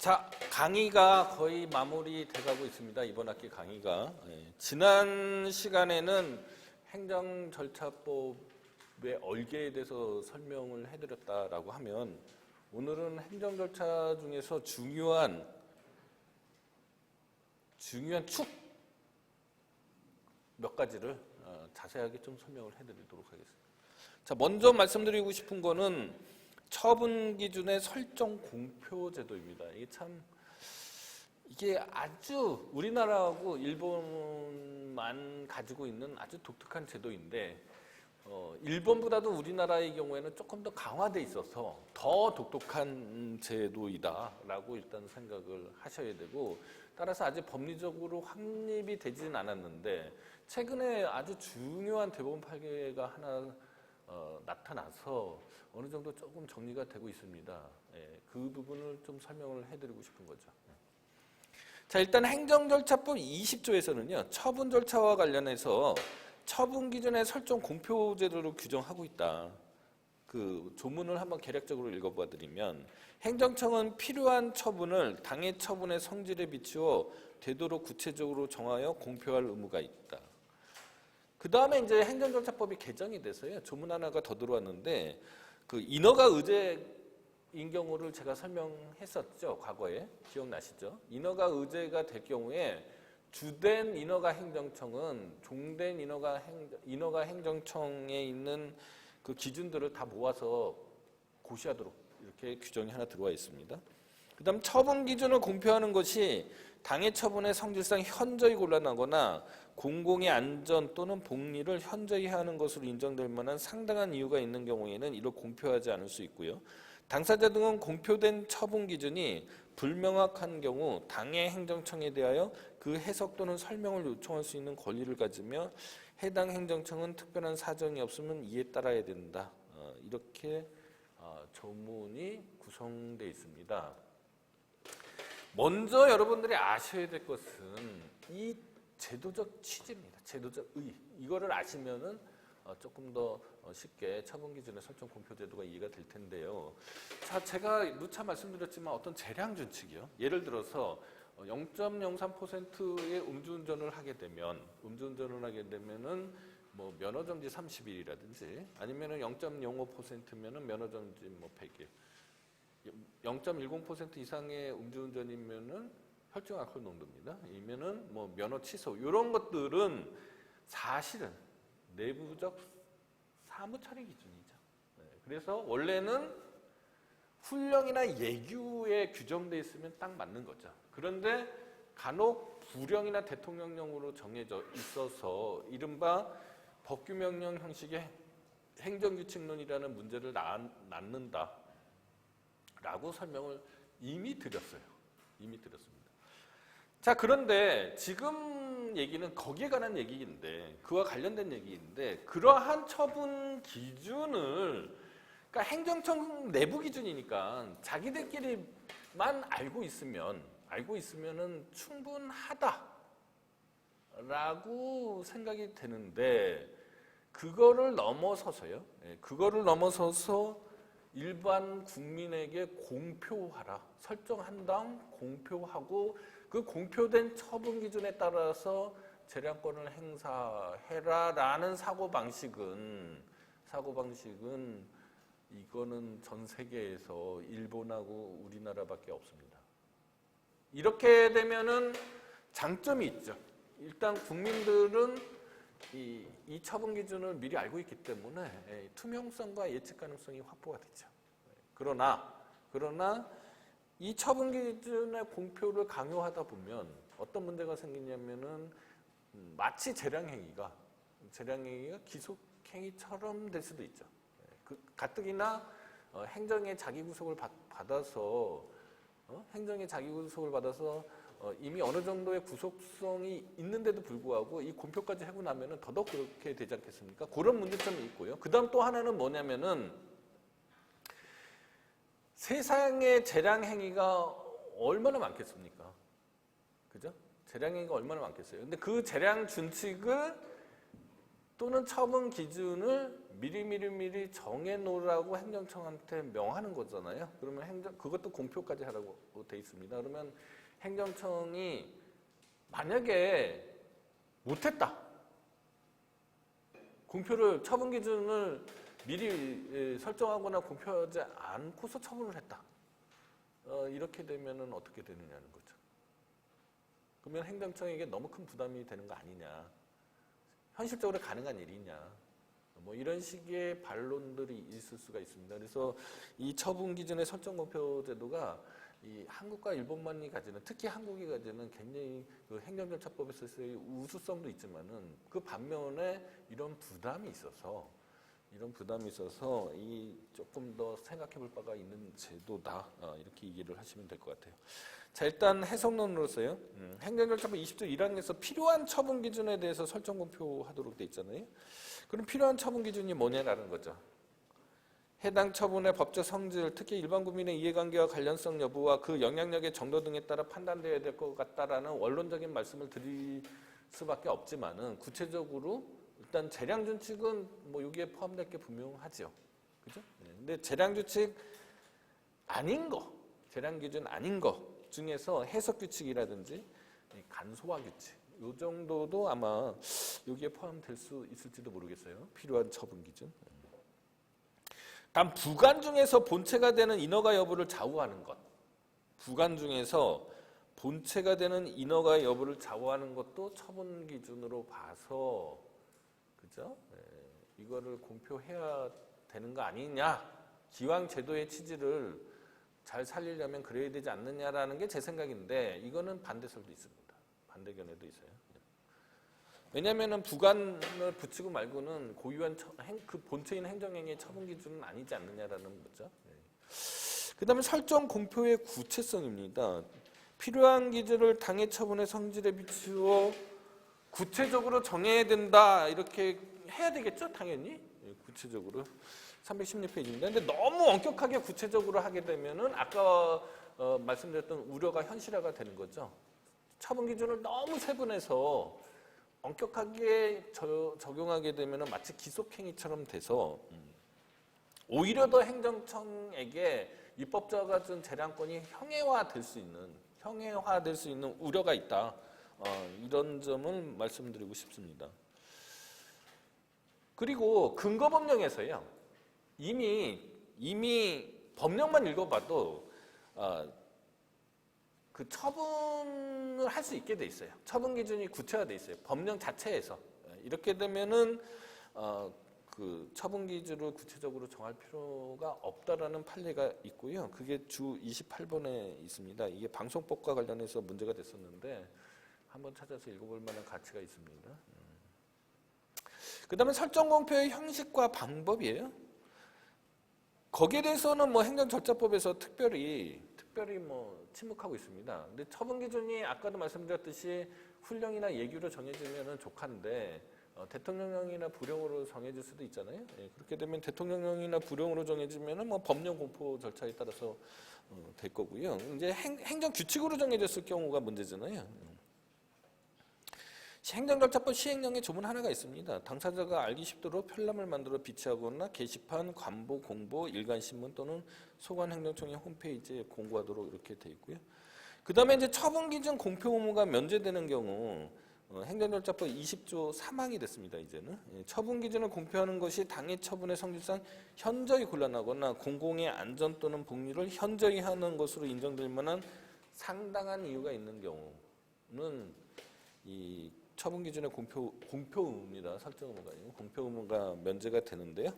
자, 강의가 거의 마무리 돼가고 있습니다. 이번 학기 강의가. 지난 시간에는 행정절차법의 얼개에 대해서 설명을 해드렸다라고 하면 오늘은 행정절차 중에서 중요한 축 몇 가지를 자세하게 좀 설명을 해드리도록 하겠습니다. 자, 먼저 말씀드리고 싶은 거는 처분 기준의 설정 공표 제도입니다. 이게 아주 우리나라하고 일본만 가지고 있는 아주 독특한 제도인데 일본보다도 우리나라의 경우에는 조금 더 강화돼 있어서 더 독특한 제도이다라고 일단 생각을 하셔야 되고, 따라서 아직 법리적으로 확립이 되지는 않았는데 최근에 아주 중요한 대법원 판례가 하나 나타나서 어느 정도 조금 정리가 되고 있습니다. 그 부분을 좀 설명을 해드리고 싶은 거죠. 자, 일단 행정절차법 20조에서는요, 처분 절차와 관련해서 처분 기준의 설정 공표 제도를 규정하고 있다. 그 조문을 한번 개략적으로 읽어봐 드리면, 행정청은 필요한 처분을 당해 처분의 성질에 비추어 되도록 구체적으로 정하여 공표할 의무가 있다. 그 다음에 이제 행정절차법이 개정이 돼서요, 조문 하나가 더 들어왔는데, 그 인허가 의제인 경우를 제가 설명했었죠, 과거에. 기억나시죠? 인허가 의제가 될 경우에 주된 인허가 행정청은 종된 인허가 행정청에 있는 그 기준들을 다 모아서 고시하도록 이렇게 규정이 하나 들어와 있습니다. 그 다음 처분 기준을 공표하는 것이 당해 처분의 성질상 현저히 곤란하거나 공공의 안전 또는 복리를 현저히 해하는 것으로 인정될 만한 상당한 이유가 있는 경우에는 이를 공표하지 않을 수 있고요. 당사자 등은 공표된 처분 기준이 불명확한 경우 당해 행정청에 대하여 그 해석 또는 설명을 요청할 수 있는 권리를 가지며 해당 행정청은 특별한 사정이 없으면 이에 따라야 된다. 이렇게 조문이 구성되어 있습니다. 먼저 여러분들이 아셔야 될 것은 이 제도적 취지입니다. 제도적 의의. 이거를 아시면은 조금 더 쉽게 처분 기준의 설정 공표 제도가 이해가 될 텐데요. 자, 제가 누차 말씀드렸지만 어떤 재량 준칙이요. 예를 들어서 0.03%의 음주운전을 하게 되면은 뭐 면허정지 30일이라든지 아니면은 0.05%면은 면허정지 뭐 100일. 0.10% 이상의 음주운전이면은 혈중 알코올 농도입니다. 이면은 뭐 면허 취소. 이런 것들은 사실은 내부적 사무 처리 기준이죠. 그래서 원래는 훈령이나 예규에 규정돼 있으면 딱 맞는 거죠. 그런데 간혹 부령이나 대통령령으로 정해져 있어서 이른바 법규명령 형식의 행정규칙론이라는 문제를 낳는다라고 설명을 이미 드렸습니다. 자, 그런데 지금 얘기는 거기에 관한 얘기인데, 그와 관련된 얘기인데, 그러한 처분 기준을, 그러니까 행정청 내부 기준이니까 자기들끼리만 알고 있으면은 충분하다라고 생각이 되는데, 그거를 넘어서서 일반 국민에게 공표하라. 설정한 다음 공표하고 그 공표된 처분 기준에 따라서 재량권을 행사해라라는 사고방식은 이거는 전 세계에서 일본하고 우리나라밖에 없습니다. 이렇게 되면은 장점이 있죠. 일단 국민들은 이 처분 기준을 미리 알고 있기 때문에 투명성과 예측 가능성이 확보가 되죠. 그러나 이 처분 기준의 공표를 강요하다 보면 어떤 문제가 생기냐면은 마치 재량행위가 기속행위처럼 될 수도 있죠. 가뜩이나 행정의 자기구속을 받아서 이미 어느 정도의 구속성이 있는데도 불구하고 이 공표까지 하고 나면은 더더욱 그렇게 되지 않겠습니까? 그런 문제점이 있고요. 그 다음 또 하나는 뭐냐면은 세상에 재량행위가 얼마나 많겠습니까? 그죠? 재량행위가 얼마나 많겠어요. 근데 그 재량 준칙을 또는 처분 기준을 미리 정해놓으라고 행정청한테 명하는 거잖아요. 그러면 그것도 공표까지 하라고 돼 있습니다. 그러면 행정청이 만약에 못했다. 공표를, 처분 기준을 미리 설정하거나 공표하지 않고서 처분을 했다. 이렇게 되면은 어떻게 되느냐는 거죠. 그러면 행정청에게 너무 큰 부담이 되는 거 아니냐. 현실적으로 가능한 일이냐. 뭐 이런 식의 반론들이 있을 수가 있습니다. 그래서 이 처분 기준의 설정 공표 제도가 이 한국과 일본만이 가지는, 특히 한국이 가지는 굉장히 그 행정절차법에서의 우수성도 있지만은 그 반면에 이런 부담이 있어서 이 조금 더 생각해 볼 바가 있는 제도다. 이렇게 얘기를 하시면 될 것 같아요. 자, 일단 해석론으로서요. 행정절차법 20조 1항에서 필요한 처분 기준에 대해서 설정 공표하도록 돼 있잖아요. 그럼 필요한 처분 기준이 뭐냐라는 거죠. 해당 처분의 법적 성질, 특히 일반 국민의 이해관계와 관련성 여부와 그 영향력의 정도 등에 따라 판단되어야 될 것 같다라는 원론적인 말씀을 드릴 수밖에 없지만은 구체적으로 일단 재량 준칙은 뭐 여기에 포함될 게 분명하죠. 그죠? 근데 재량 규칙 아닌 거, 재량 기준 아닌 거 중에서 해석 규칙이라든지 간소화 규칙, 이 정도도 아마 여기에 포함될 수 있을지도 모르겠어요. 필요한 처분 기준. 단 부관 중에서 본체가 되는 인허가 여부를 좌우하는 것. 부관 중에서 본체가 되는 인허가 여부를 좌우하는 것도 처분 기준으로 봐서, 그죠? 이거를 공표해야 되는 거 아니냐. 기왕 제도의 취지를 잘 살리려면 그래야 되지 않느냐라는 게 제 생각인데, 이거는 반대설도 있습니다. 반대견해도 있어요. 왜냐하면 부관을 붙이고 말고는 고유한 그 본체인 행정행위의 처분 기준은 아니지 않느냐라는 거죠. 그 다음에 설정 공표의 구체성입니다. 필요한 기준을 당해 처분의 성질에 비추어 구체적으로 정해야 된다. 이렇게 해야 되겠죠, 당연히. 구체적으로. 316페이지입니다. 근데 너무 엄격하게 구체적으로 하게 되면은 아까 말씀드렸던 우려가 현실화가 되는 거죠. 처분 기준을 너무 세분해서 엄격하게 적용하게 되면 마치 기속행위처럼 돼서 오히려 더 행정청에게 입법자가 준 재량권이 형해화될 수 있는 우려가 있다. 이런 점을 말씀드리고 싶습니다. 그리고 근거법령에서요. 이미 법령만 읽어봐도 그 처분을 할 수 있게 돼 있어요. 처분 기준이 구체화돼 있어요. 법령 자체에서. 이렇게 되면은 그 처분 기준을 구체적으로 정할 필요가 없다라는 판례가 있고요. 그게 주 28번에 있습니다. 이게 방송법과 관련해서 문제가 됐었는데 한번 찾아서 읽어볼 만한 가치가 있습니다. 그 다음에 설정 공표의 형식과 방법이에요. 거기에 대해서는 뭐 행정절차법에서 특별히 뭐 침묵하고 있습니다. 근데 처분 기준이 아까도 말씀드렸듯이 훈령이나 예규로 정해지면은 족한데 대통령령이나 부령으로 정해질 수도 있잖아요. 그렇게 되면 대통령령이나 부령으로 정해지면은 뭐 법령 공포 절차에 따라서 될 거고요. 이제 행정 규칙으로 정해졌을 경우가 문제잖아요. 행정절차법 시행령에 조문 하나가 있습니다. 당사자가 알기 쉽도록 편람을 만들어 비치하거나 게시판, 관보, 공보, 일간신문 또는 소관행정청의 홈페이지에 공고하도록 이렇게 돼 있고요. 그 다음에 이제 처분기준 공표 의무가 면제되는 경우 행정절차법 20조 3항이 됐습니다. 이제는 처분기준을 공표하는 것이 당해 처분의 성질상 현저히 곤란하거나 공공의 안전 또는 복리를 현저히 하는 것으로 인정될 만한 상당한 이유가 있는 경우는 이 처분 기준의 공표 의무입니다. 설정 의무가 아니고 공표 의무가 면제가 되는데요.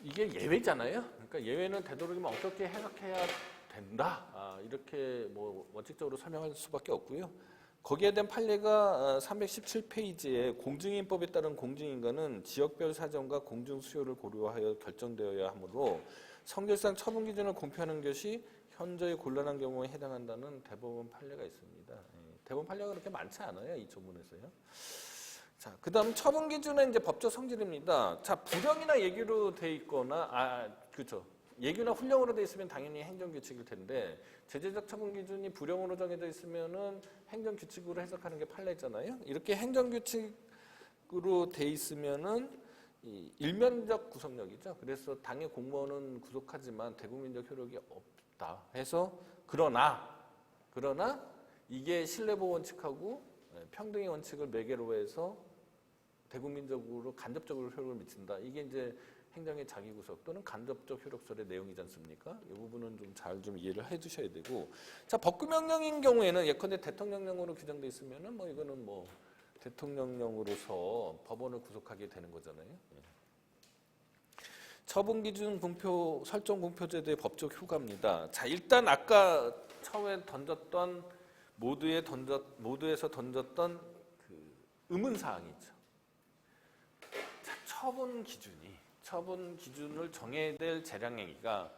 이게 예외잖아요. 그러니까 예외는 되도록이면 엄격히 해석해야 된다. 이렇게 뭐 원칙적으로 설명할 수밖에 없고요. 거기에 대한 판례가 317페이지에 공증인법에 따른 공증인가는 지역별 사정과 공중 수요를 고려하여 결정되어야 하므로 성질상 처분 기준을 공표하는 것이 현저히 곤란한 경우에 해당한다는 대법원 판례가 있습니다. 대법원 판례가 그렇게 많지 않아요, 이 조문에서요. 자, 그다음 처분 기준은 이제 법적 성질입니다. 자, 부령이나 예규로 돼 있거나 그렇죠. 예규나 훈령으로 돼 있으면 당연히 행정 규칙일 텐데 제재적 처분 기준이 부령으로 정해져 있으면은 행정 규칙으로 해석하는 게 판례잖아요. 이렇게 행정 규칙 돼 있으면은 이 일면적 구속력이죠. 그래서 당의 공무원은 구속하지만 대국민적 효력이 없다 해서 그러나 이게 신뢰보호 원칙하고 평등의 원칙을 매개로 해서 대국민적으로 간접적으로 효력을 미친다. 이게 이제 행정의 자기구속 또는 간접적 효력설의 내용이지 않습니까? 이 부분은 좀 잘 좀 이해를 해두셔야 되고, 자 법규명령인 경우에는 예컨대 대통령령으로 규정돼 있으면은 뭐 이거는 뭐 대통령령으로서 법원을 구속하게 되는 거잖아요. 처분기준 공표 설정 공표제도의 법적 효과입니다. 자 일단 아까 처음에 던졌던 모두에서 던졌던 그 의문 사항이 있죠. 자 처분 기준을 정해야 될 재량행위가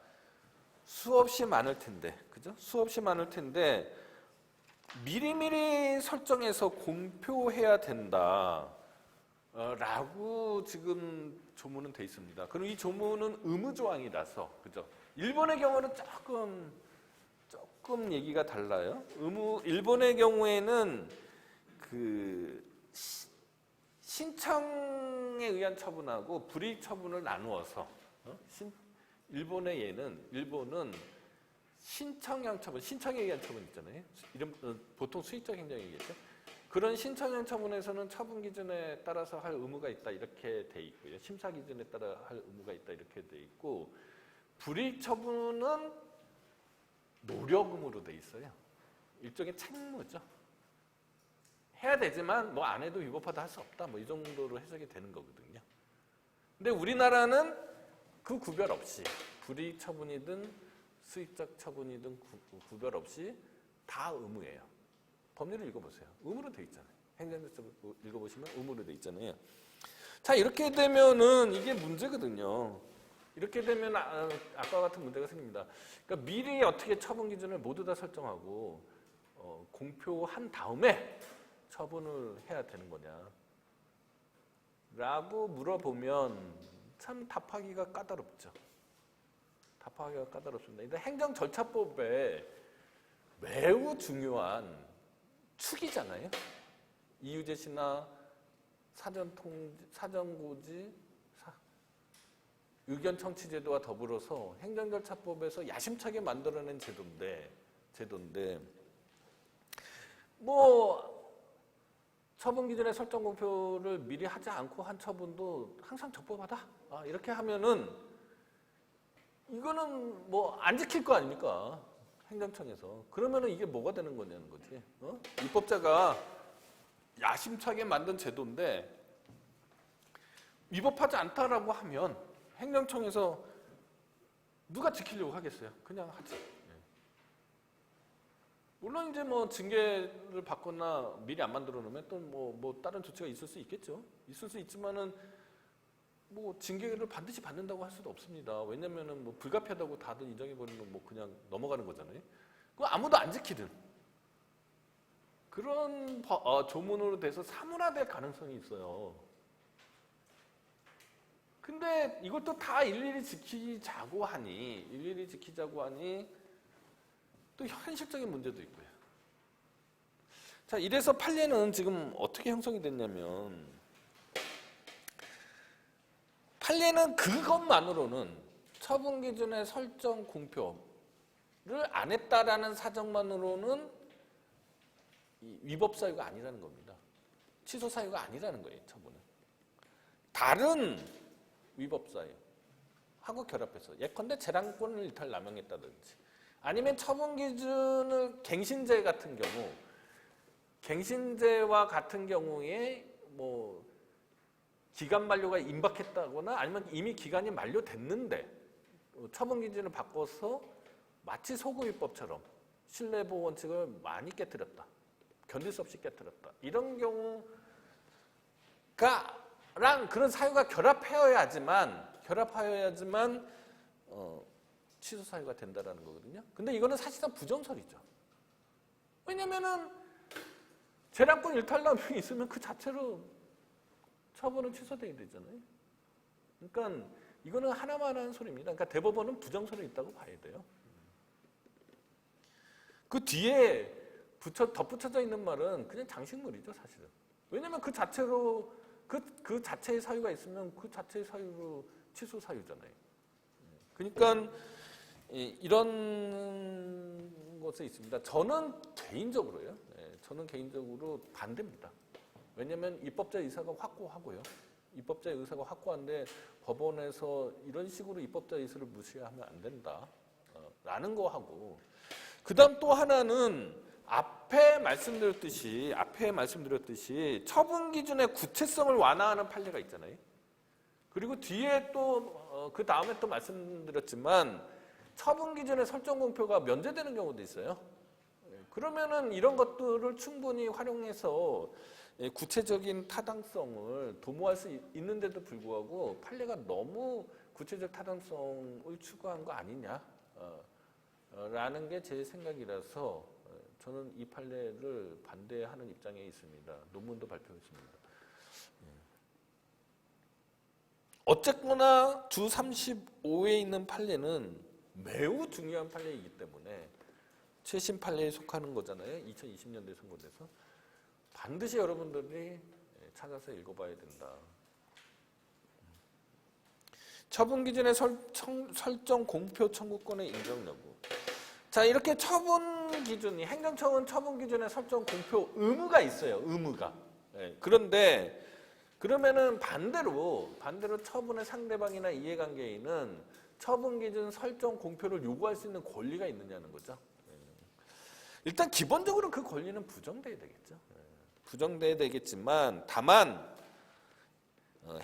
수없이 많을 텐데, 그죠? 수없이 많을 텐데 미리미리 설정해서 공표해야 된다. 라고 지금 조문은 돼 있습니다. 그리고 이 조문은 의무 조항이라서, 그죠? 일본의 경우는 조금 얘기가 달라요. 일본의 경우에는 그 신청에 의한 처분하고 불이익 처분을 나누어서 일본은 신청형 처분, 신청에 의한 처분 있잖아요. 보통 수익적 행정이겠죠. 그런 신청형 처분에서는 처분 기준에 따라서 할 의무가 있다 이렇게 돼 있고요. 심사 기준에 따라 할 의무가 있다 이렇게 돼 있고, 불이익 처분은 노력 의무로 돼 있어요. 일종의 책무죠. 해야 되지만 뭐 안 해도 위법하다 할 수 없다. 뭐 이 정도로 해석이 되는 거거든요. 근데 우리나라는 그 구별 없이 불이익 처분이든 수익적 처분이든 구별 없이 다 의무예요. 법률을 읽어보세요. 의무로 돼 있잖아요. 행정질서 읽어보시면 의무로 돼 있잖아요. 자 이렇게 되면은 이게 문제거든요. 이렇게 되면 아까 같은 문제가 생깁니다. 그러니까 미리 어떻게 처분 기준을 모두 다 설정하고 공표한 다음에 처분을 해야 되는 거냐 라고 물어보면 참 답하기가 까다롭죠. 답하기가 까다롭습니다. 일단 행정절차법에 매우 중요한 축이잖아요. 이유제시나 사전고지, 의견청취제도와 더불어서 행정절차법에서 야심차게 만들어낸 제도인데 뭐 처분 기준의 설정 공표를 미리 하지 않고 한 처분도 항상 적법하다. 이렇게 하면은 이거는 뭐 안 지킬 거 아닙니까? 행정청에서. 그러면은 이게 뭐가 되는 거냐는 거지. 입법자가 야심차게 만든 제도인데 위법하지 않다라고 하면 행정청에서 누가 지키려고 하겠어요? 그냥 하지. 물론 이제 뭐 징계를 받거나 미리 안 만들어 놓으면 또 뭐 다른 조치가 있을 수 있겠죠. 있을 수 있지만은 뭐 징계를 반드시 받는다고 할 수도 없습니다. 왜냐면은 뭐 불가피하다고 다들 인정해 버리면 뭐 그냥 넘어가는 거잖아요. 그거 아무도 안 지키든 그런 조문으로 돼서 사문화될 가능성이 있어요. 근데 이것도 다 일일이 지키자고 하니 또 현실적인 문제도 있고요. 자, 이래서 판례는 지금 어떻게 형성이 됐냐면 판례는 그것만으로는 처분 기준의 설정 공표를 안 했다라는 사정만으로는 위법 사유가 아니라는 겁니다. 취소 사유가 아니라는 거예요, 처분은. 다른 위법 사유하고 결합해서 예컨대 재량권을 일탈 남용했다든지 아니면 처분 기준을 갱신죄 같은 경우 갱신죄와 같은 경우에 뭐 기간 만료가 임박했다거나 아니면 이미 기간이 만료됐는데 처분 기준을 바꿔서 마치 소급입법처럼 신뢰보호 원칙을 많이 깨뜨렸다. 견딜 수 없이 깨뜨렸다. 이런 경우가랑 그런 사유가 결합하여야지만 취소 사유가 된다라는 거거든요. 근데 이거는 사실상 부정설이죠. 왜냐면은 재량권 일탈 남용이 있으면 그 자체로 처분은 취소되게 되잖아요. 그러니까 이거는 하나만 하는 소리입니다. 그러니까 대법원은 부정설이 있다고 봐야 돼요. 그 뒤에 덧붙여져 있는 말은 그냥 장식물이죠, 사실은. 왜냐면 그 자체로 그 자체의 사유가 있으면 그 자체의 사유로 취소 사유잖아요. 그러니까 이런 것에 있습니다. 저는 개인적으로요. 저는 개인적으로 반대입니다. 왜냐하면 입법자 의사가 확고하고요. 입법자 의사가 확고한데 법원에서 이런 식으로 입법자 의사를 무시하면 안 된다. 라는 거 하고 그다음 또 하나는 앞에 말씀드렸듯이 처분 기준의 구체성을 완화하는 판례가 있잖아요. 그리고 뒤에 또 그 다음에 또 말씀드렸지만 처분 기준의 설정 공표가 면제되는 경우도 있어요. 그러면은 이런 것들을 충분히 활용해서 구체적인 타당성을 도모할 수 있는데도 불구하고 판례가 너무 구체적 타당성을 추구한 거 아니냐 라는 게 제 생각이라서 저는 이 판례를 반대하는 입장에 있습니다. 논문도 발표했습니다. 어쨌거나 주 35에 있는 판례는 매우 중요한 판례이기 때문에 최신 판례에 속하는 거잖아요. 2020년도에 선고돼서 반드시 여러분들이 찾아서 읽어봐야 된다. 처분 기준의 설정 공표 청구권의 인정 여부. 자, 이렇게 처분 기준이 행정처분 처분 기준의 설정 공표 의무가 있어요. 의무가. 그런데 그러면은 반대로 처분의 상대방이나 이해관계인은 처분 기준 설정 공표를 요구할 수 있는 권리가 있느냐는 거죠. 일단 기본적으로 그 권리는 부정돼야 되겠죠. 부정돼야 되겠지만 다만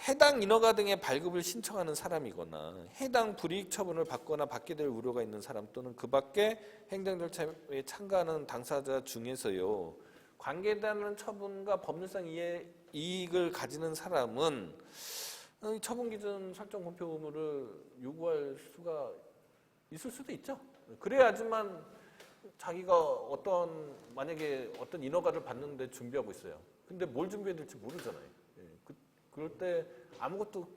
해당 인허가 등의 발급을 신청하는 사람이거나 해당 불이익 처분을 받거나 받게 될 우려가 있는 사람 또는 그 밖에 행정 절차에 참가하는 당사자 중에서요. 관계되는 처분과 법률상 이익을 가지는 사람은 처분 기준 설정 공표 의무를 요구할 수가 있을 수도 있죠. 그래야지만 자기가 만약에 어떤 인허가를 받는데 준비하고 있어요. 근데 뭘 준비해야 될지 모르잖아요. 그럴 때 아무것도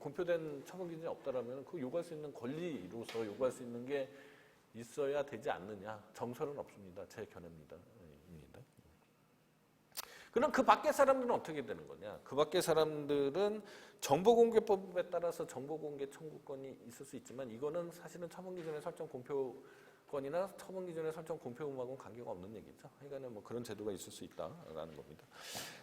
공표된 처분 기준이 없다라면 그 요구할 수 있는 권리로서 요구할 수 있는 게 있어야 되지 않느냐. 정설은 없습니다. 제 견해입니다. 그럼 그 밖의 사람들은 어떻게 되는 거냐? 그 밖의 사람들은 정보공개법에 따라서 정보공개 청구권이 있을 수 있지만 이거는 사실은 처분 기준의 설정 공표권이나 처분 기준의 설정 공표 의무하고는 관계가 없는 얘기죠. 하여간에 뭐 그런 제도가 있을 수 있다라는 겁니다.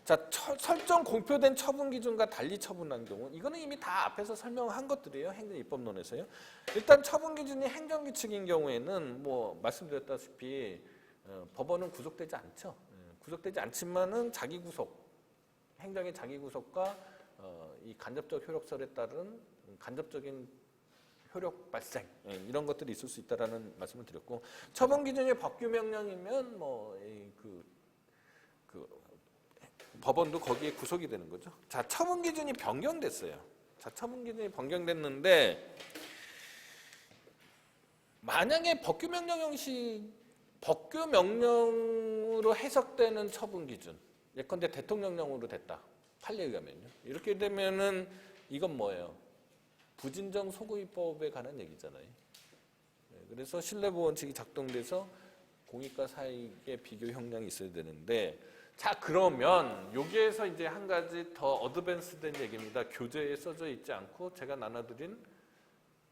자, 설정 공표된 처분 기준과 달리 처분한 경우 이거는 이미 다 앞에서 설명한 것들이에요. 행정입법론에서요. 일단 처분 기준이 행정규칙인 경우에는 뭐 말씀드렸다시피 법원은 구속되지 않죠. 구속되지 않지만은 행정의 자기구속과 이 간접적 효력설에 따른 간접적인 효력 발생 이런 것들이 있을 수 있다라는 말씀을 드렸고 처분 기준이 법규 명령이면 법원도 거기에 구속이 되는 거죠. 자, 처분 기준이 변경됐어요. 자, 처분 기준이 변경됐는데 만약에 법규 명령으로 해석되는 처분 기준, 예컨대 대통령령으로 됐다. 판례에 의하면요. 이렇게 되면은 이건 뭐예요? 부진정 소구입법에 관한 얘기잖아요. 그래서 신뢰보호 원칙이 작동돼서 공익과 사익의 비교 형량이 있어야 되는데, 자, 그러면 여기에서 이제 한 가지 더 어드밴스된 얘기입니다. 교재에 써져 있지 않고 제가 나눠드린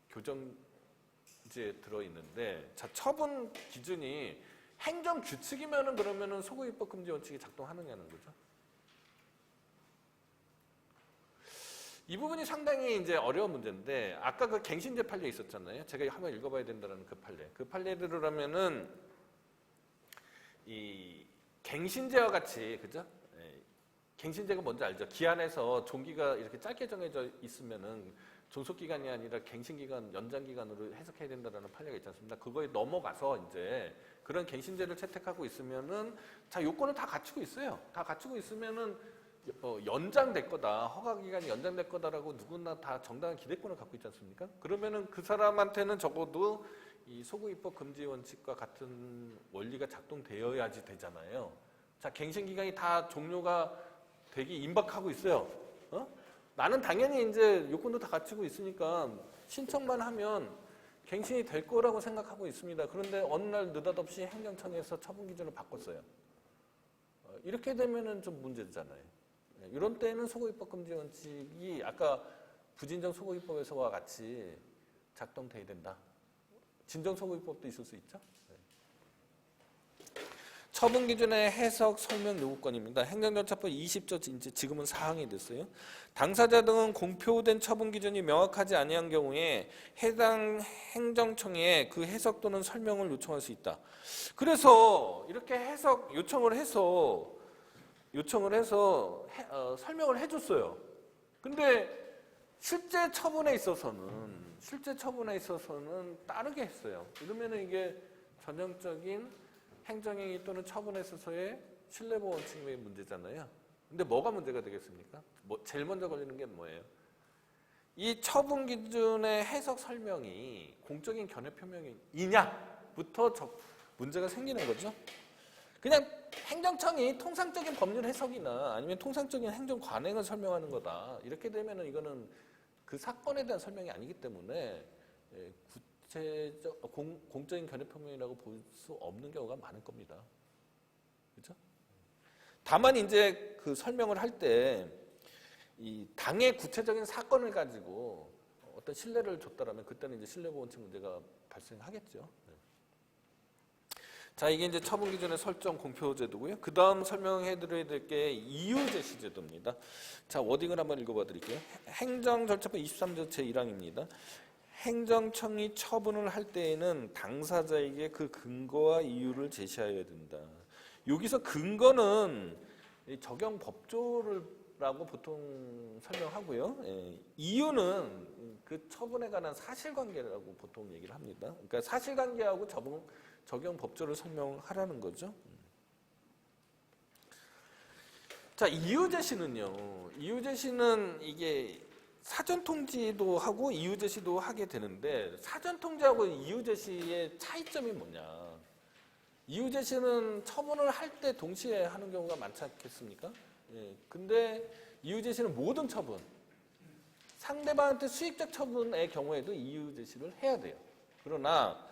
교정지에 들어있는데, 자, 처분 기준이 행정 규칙이면은 그러면은 소구입법 금지 원칙이 작동하느냐는 거죠. 이 부분이 상당히 이제 어려운 문제인데, 아까 그 갱신제 판례 있었잖아요. 제가 한번 읽어봐야 된다는 그 판례. 그 판례들이라면은 이 갱신제와 같이, 그죠? 갱신제가 뭔지 알죠? 기한에서 종기가 이렇게 짧게 정해져 있으면은 존속기간이 아니라 갱신기간, 연장기간으로 해석해야 된다는 판례가 있지 않습니까? 그거에 넘어가서 이제 그런 갱신제를 채택하고 있으면은, 자, 요건을 다 갖추고 있어요. 다 갖추고 있으면은 연장될 거다, 허가기간이 연장될 거다라고 누구나 다 정당한 기대권을 갖고 있지 않습니까? 그러면은 그 사람한테는 적어도 이 소구입법 금지 원칙과 같은 원리가 작동되어야지 되잖아요. 자, 갱신기간이 다 종료가 되기 임박하고 있어요. 나는 당연히 이제 요건도 다 갖추고 있으니까 신청만 하면 갱신이 될 거라고 생각하고 있습니다. 그런데 어느 날 느닷없이 행정청에서 처분 기준을 바꿨어요. 이렇게 되면은 좀 문제잖아요. 이런 때는 소고기법 금지 원칙이 아까 부진정 소고기법에서와 같이 작동돼야 된다. 진정 소고기법도 있을 수 있죠. 처분 기준의 해석 설명 요구권입니다. 행정절차법 20조 이제 지금은 사항이 됐어요. 당사자 등은 공표된 처분 기준이 명확하지 아니한 경우에 해당 행정청에 그 해석 또는 설명을 요청할 수 있다. 그래서 이렇게 해석 요청을 해서 설명을 해줬어요. 근데 실제 처분에 있어서는 따르게 했어요. 이러면은 이게 전형적인 행정행위 또는 처분에 있어서의 신뢰보호 원칙의 문제잖아요. 근데 뭐가 문제가 되겠습니까? 제일 먼저 걸리는 게 뭐예요? 이 처분 기준의 해석 설명이 공적인 견해 표명이냐부터 문제가 생기는 거죠. 그냥 행정청이 통상적인 법률 해석이나 아니면 통상적인 행정 관행을 설명하는 거다. 이렇게 되면은 이거는 그 사건에 대한 설명이 아니기 때문에 공적인 견해 표명이라고 볼 수 없는 경우가 많을 겁니다. 그렇죠? 다만 이제 그 설명을 할 때 이 당의 구체적인 사건을 가지고 어떤 신뢰를 줬다라면 그때는 이제 신뢰보호원칙 문제가 발생하겠죠. 자, 이게 이제 처분 기준의 설정 공표 제도고요. 그 다음 설명해드려야 될 게 이유 제시 제도입니다. 자, 워딩을 한번 읽어봐 드릴게요. 행정절차법 23조 제1항입니다. 행정청이 처분을 할 때에는 당사자에게 그 근거와 이유를 제시하여야 된다. 여기서 근거는 적용 법조라고 보통 설명하고요. 이유는 그 처분에 관한 사실관계라고 보통 얘기를 합니다. 그러니까 사실관계하고 적용 법조를 설명하라는 거죠. 자, 이유 제시는요. 이유 제시는 이게 사전 통지도 하고 이유 제시도 하게 되는데 사전 통지하고 이유 제시의 차이점이 뭐냐? 이유 제시는 처분을 할 때 동시에 하는 경우가 많지 않겠습니까? 근데 이유 제시는 모든 처분, 상대방한테 수익적 처분의 경우에도 이유 제시를 해야 돼요. 그러나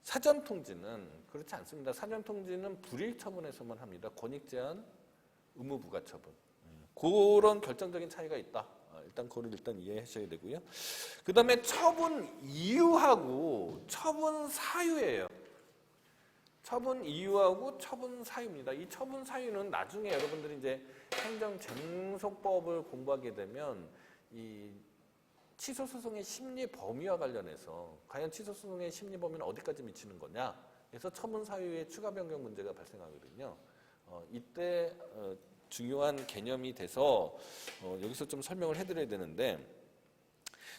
사전 통지는 그렇지 않습니다. 사전 통지는 불이익 처분에서만 합니다. 권익 제한, 의무 부과 처분. 그런 결정적인 차이가 있다. 일단 그걸 이해하셔야 되고요. 그 다음에 처분 이유하고 처분 사유예요. 처분 이유하고 처분 사유입니다. 이 처분 사유는 나중에 여러분들이 이제 행정쟁소법을 공부하게 되면 이 취소소송의 심리 범위와 관련해서 과연 취소소송의 심리 범위는 어디까지 미치는 거냐? 그래서 처분 사유의 추가 변경 문제가 발생하거든요. 이때 중요한 개념이 돼서 여기서 좀 설명을 해드려야 되는데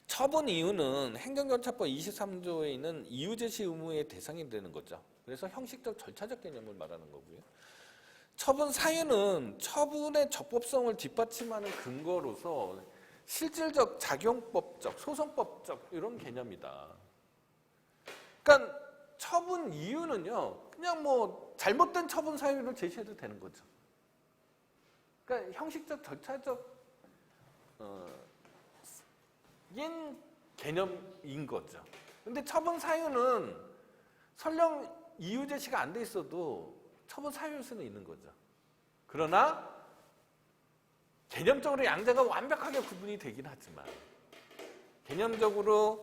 처분 이유는 행정절차법 23조에 있는 이유 제시 의무의 대상이 되는 거죠. 그래서 형식적 절차적 개념을 말하는 거고요. 처분 사유는 처분의 적법성을 뒷받침하는 근거로서 실질적, 작용법적, 소송법적 이런 개념이다. 그러니까 처분 이유는요. 그냥 뭐 잘못된 처분 사유를 제시해도 되는 거죠. 그러니까 형식적, 절차적 개념인 거죠. 근데 처분 사유는 설령 이유 제시가 안 돼 있어도 처분 사유일 수는 있는 거죠. 그러나 개념적으로 양자가 완벽하게 구분이 되긴 하지만 개념적으로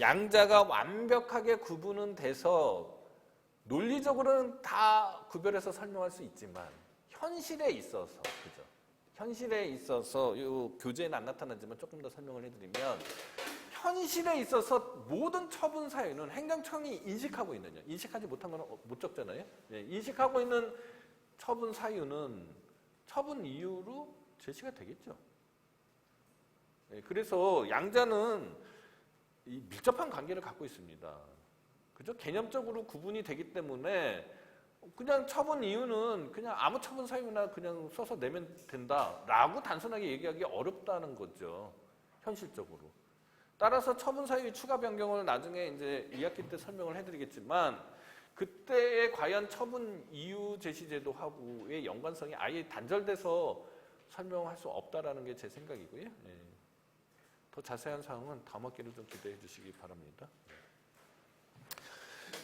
양자가 완벽하게 구분은 돼서 논리적으로는 다 구별해서 설명할 수 있지만 현실에 있어서 그죠? 현실에 있어서 이 교재에는 안 나타나지만 조금 더 설명을 해드리면 현실에 있어서 모든 처분 사유는 행정청이 인식하고 있느냐 인식하지 못한 건 못 적잖아요. 인식하고 있는 처분 사유는 처분 이유로 제시가 되겠죠. 그래서 양자는 이 밀접한 관계를 갖고 있습니다. 그죠? 개념적으로 구분이 되기 때문에 그냥 처분 이유는 그냥 아무 처분 사유나 그냥 써서 내면 된다라고 단순하게 얘기하기 어렵다는 거죠. 현실적으로. 따라서 처분 사유의 추가 변경을 나중에 이제 2학기 때 설명을 해드리겠지만 그때의 과연 처분 이유 제시 제도하고의 연관성이 아예 단절돼서 설명할 수 없다라는 게 제 생각이고요. 더 자세한 사항은 다음 학기를 좀 기대해 주시기 바랍니다.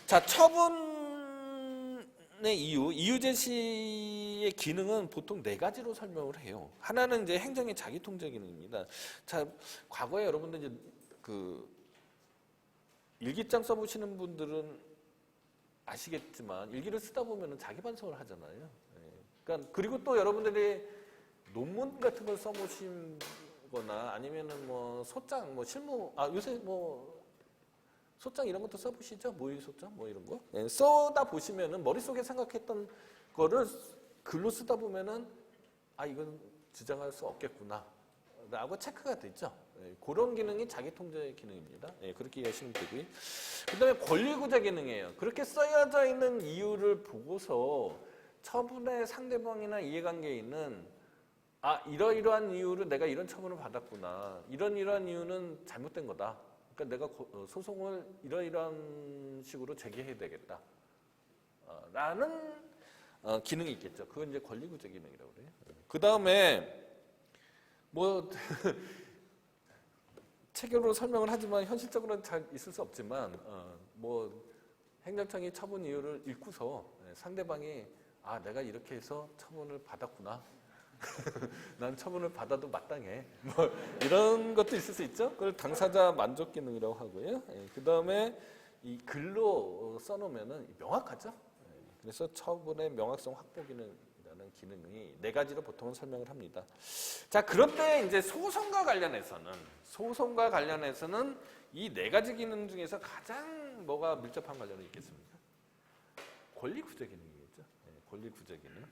자, 처분은 이유 제시의 기능은 보통 네 가지로 설명을 해요. 하나는 이제 행정의 자기 통제 기능입니다. 자, 과거에 여러분들 이제 그 일기장 써보시는 분들은 아시겠지만 일기를 쓰다 보면은 자기 반성을 하잖아요. 예. 그러니까 그리고 또 여러분들이 논문 같은 걸 써보시거나 아니면은 뭐 소장, 뭐 실무, 요새 뭐 소장 이런 것도 써보시죠? 모의 소장 뭐 이런 거? 예, 써다 보시면은 머릿속에 생각했던 거를 글로 쓰다 보면은 이건 주장할 수 없겠구나 라고 체크가 되죠. 예, 그런 기능이 자기 통제 기능입니다. 예, 그렇게 이해하시면 되고요. 그 다음에 권리구제 기능이에요. 그렇게 써여져 있는 이유를 보고서 처분의 상대방이나 이해관계에 있는 이러이러한 이유로 내가 이런 처분을 받았구나. 이러한 이유는 잘못된 거다. 그러니까 내가 소송을 이러이러한 식으로 제기해야 되겠다. 라는 기능이 있겠죠. 그건 이제 권리구제 기능이라고 그래요. 그 다음에 뭐 체계로 설명을 하지만 현실적으로는 잘 있을 수 없지만 뭐 행정청이 처분 이유를 읽고서 상대방이 내가 이렇게 해서 처분을 받았구나. 난 처분을 받아도 마땅해. 뭐 이런 것도 있을 수 있죠. 그걸 당사자 만족 기능이라고 하고요. 그 다음에 이 글로 써놓으면은 명확하죠. 그래서 처분의 명확성 확보 기능이라는 기능이 네 가지로 보통은 설명을 합니다. 자, 그런데 이제 소송과 관련해서는 이 네 가지 기능 중에서 가장 뭐가 밀접한 관련이 있겠습니까? 권리구제 기능이겠죠. 권리구제 기능.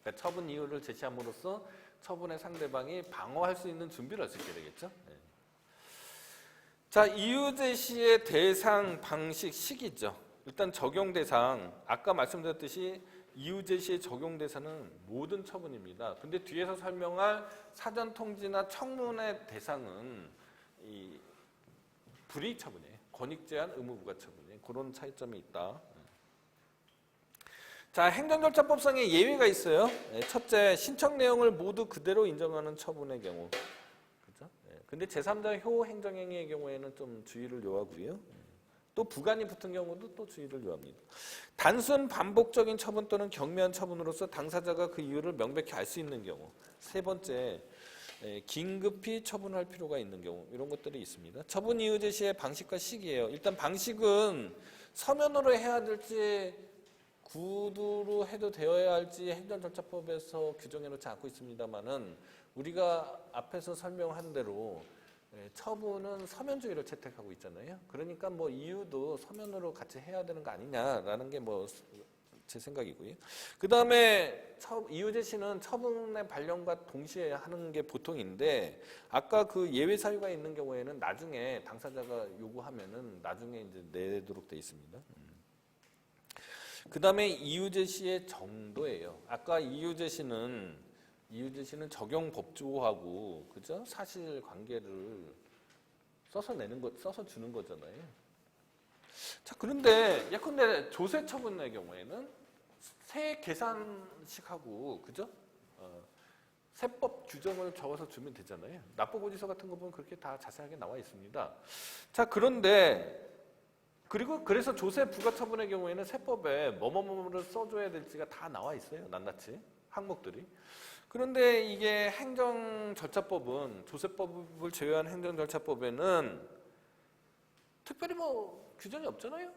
그러니까 처분 이유를 제시함으로써 처분의 상대방이 방어할 수 있는 준비를 할 수 있게 되겠죠. 자, 이유 제시의 대상, 방식, 시기죠. 일단 적용 대상, 아까 말씀드렸듯이 이유 제시의 적용 대상은 모든 처분입니다. 근데 뒤에서 설명할 사전 통지나 청문의 대상은 이 불이익 처분이에요. 권익 제한, 의무 부과 처분이에요. 그런 차이점이 있다. 자, 행정절차법상의 예외가 있어요. 첫째, 신청 내용을 모두 그대로 인정하는 처분의 경우. 그죠? 근데 제3자 효 행정행위의 경우에는 좀 주의를 요하고요. 또 부관이 붙은 경우도 또 주의를 요합니다. 단순 반복적인 처분 또는 경미한 처분으로서 당사자가 그 이유를 명백히 알 수 있는 경우. 세 번째, 긴급히 처분할 필요가 있는 경우. 이런 것들이 있습니다. 처분 이유 제시의 방식과 시기예요. 일단 방식은 서면으로 해야 될지 구두로 해도 되어야 할지 행정절차법에서 규정해 놓지 않고 있습니다만은 우리가 앞에서 설명한 대로 처분은 서면주의를 채택하고 있잖아요. 그러니까 뭐 이유도 서면으로 같이 해야 되는 거 아니냐라는 게 뭐 제 생각이고요. 그 다음에 이유 제시는 처분의 발령과 동시에 하는 게 보통인데 아까 그 예외 사유가 있는 경우에는 나중에 당사자가 요구하면은 나중에 이제 내도록 돼 있습니다. 그 다음에 이유 제시의 정도예요. 아까 이유 제시는 적용 법조하고 그죠? 사실 관계를 써서 주는 거잖아요. 자, 그런데 예컨대 조세 처분의 경우에는 세 계산식하고 그죠? 세법 규정을 적어서 주면 되잖아요. 납부고지서 같은 거 보면 그렇게 다 자세하게 나와 있습니다. 자, 그래서 조세 부과 처분의 경우에는 세법에 뭐뭐뭐를 써줘야 될지가 다 나와 있어요. 낱낱이 항목들이. 그런데 이게 행정절차법은 조세법을 제외한 행정절차법에는 특별히 뭐 규정이 없잖아요.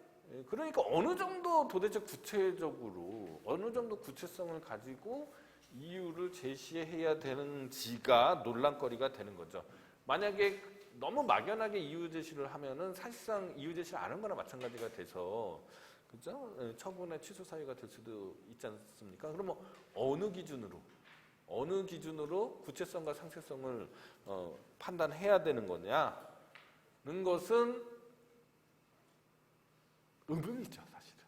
그러니까 어느 정도 도대체 구체적으로 어느 정도 구체성을 가지고 이유를 제시해야 되는지가 논란거리가 되는 거죠. 만약에 너무 막연하게 이유 제시를 하면은 사실상 이유 제시를 안 한 거나 마찬가지가 돼서 그죠? 처분의 취소 사유가 될 수도 있지 않습니까? 그러면 어느 기준으로 구체성과 상세성을 판단해야 되는 거냐는 것은 의문이죠, 사실은.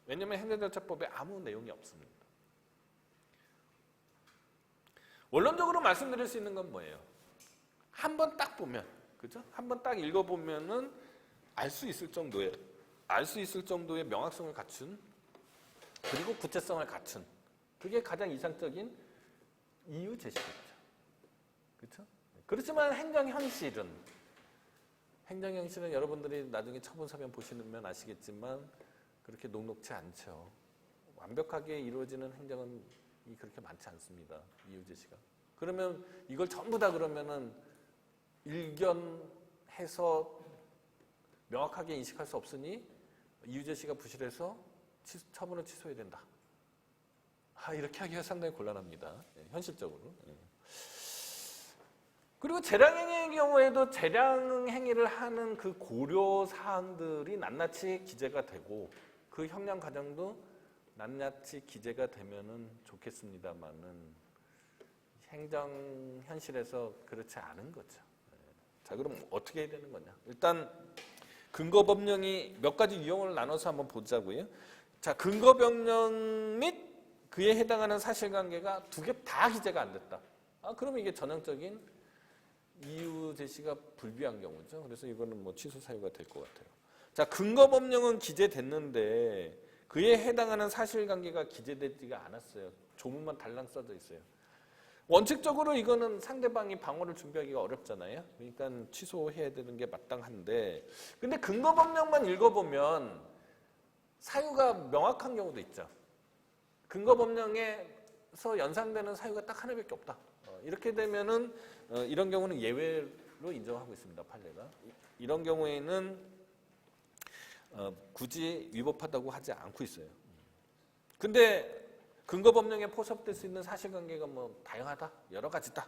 왜냐하면 행정절차법에 아무 내용이 없습니다. 원론적으로 말씀드릴 수 있는 건 뭐예요? 한 번 딱 보면, 그죠? 한 번 딱 읽어보면은 알 수 있을 정도의 명확성을 갖춘 그리고 구체성을 갖춘 그게 가장 이상적인 이유 제시겠죠. 그렇죠? 그렇지만 행정현실은 여러분들이 나중에 처분 서면 보시면 아시겠지만 그렇게 녹록치 않죠. 완벽하게 이루어지는 행정은 그렇게 많지 않습니다. 이유재 씨가. 그러면 이걸 전부 다 그러면은 일견해서 명확하게 인식할 수 없으니 이유재 씨가 부실해서 처분을 취소해야 된다. 이렇게 하기가 상당히 곤란합니다. 현실적으로. 그리고 재량행위의 경우에도 재량행위를 하는 그 고려 사항들이 낱낱이 기재가 되고 그 형량 과정도 낱낱이 기재가 되면은 좋겠습니다만은 행정 현실에서 그렇지 않은 거죠. 자, 그럼 어떻게 해야 되는 거냐? 일단 근거법령이 몇 가지 유형을 나눠서 한번 보자고요. 자, 근거법령 및 그에 해당하는 사실관계가 두 개 다 기재가 안 됐다. 그러면 이게 전형적인 이유 제시가 불비한 경우죠. 그래서 이거는 뭐 취소 사유가 될 것 같아요. 자, 근거법령은 기재됐는데 그에 해당하는 사실관계가 기재되지가 않았어요. 조문만 달랑 써져 있어요. 원칙적으로 이거는 상대방이 방어를 준비하기가 어렵잖아요. 그러니까 취소해야 되는 게 마땅한데, 근데 근거법령만 읽어보면 사유가 명확한 경우도 있죠. 근거법령에서 연상되는 사유가 딱 하나밖에 없다. 이렇게 되면은 이런 경우는 예외로 인정하고 있습니다. 판례가. 이런 경우에는 굳이 위법하다고 하지 않고 있어요. 근데 근거법령에 포섭될 수 있는 사실관계가 뭐 다양하다, 여러 가지다.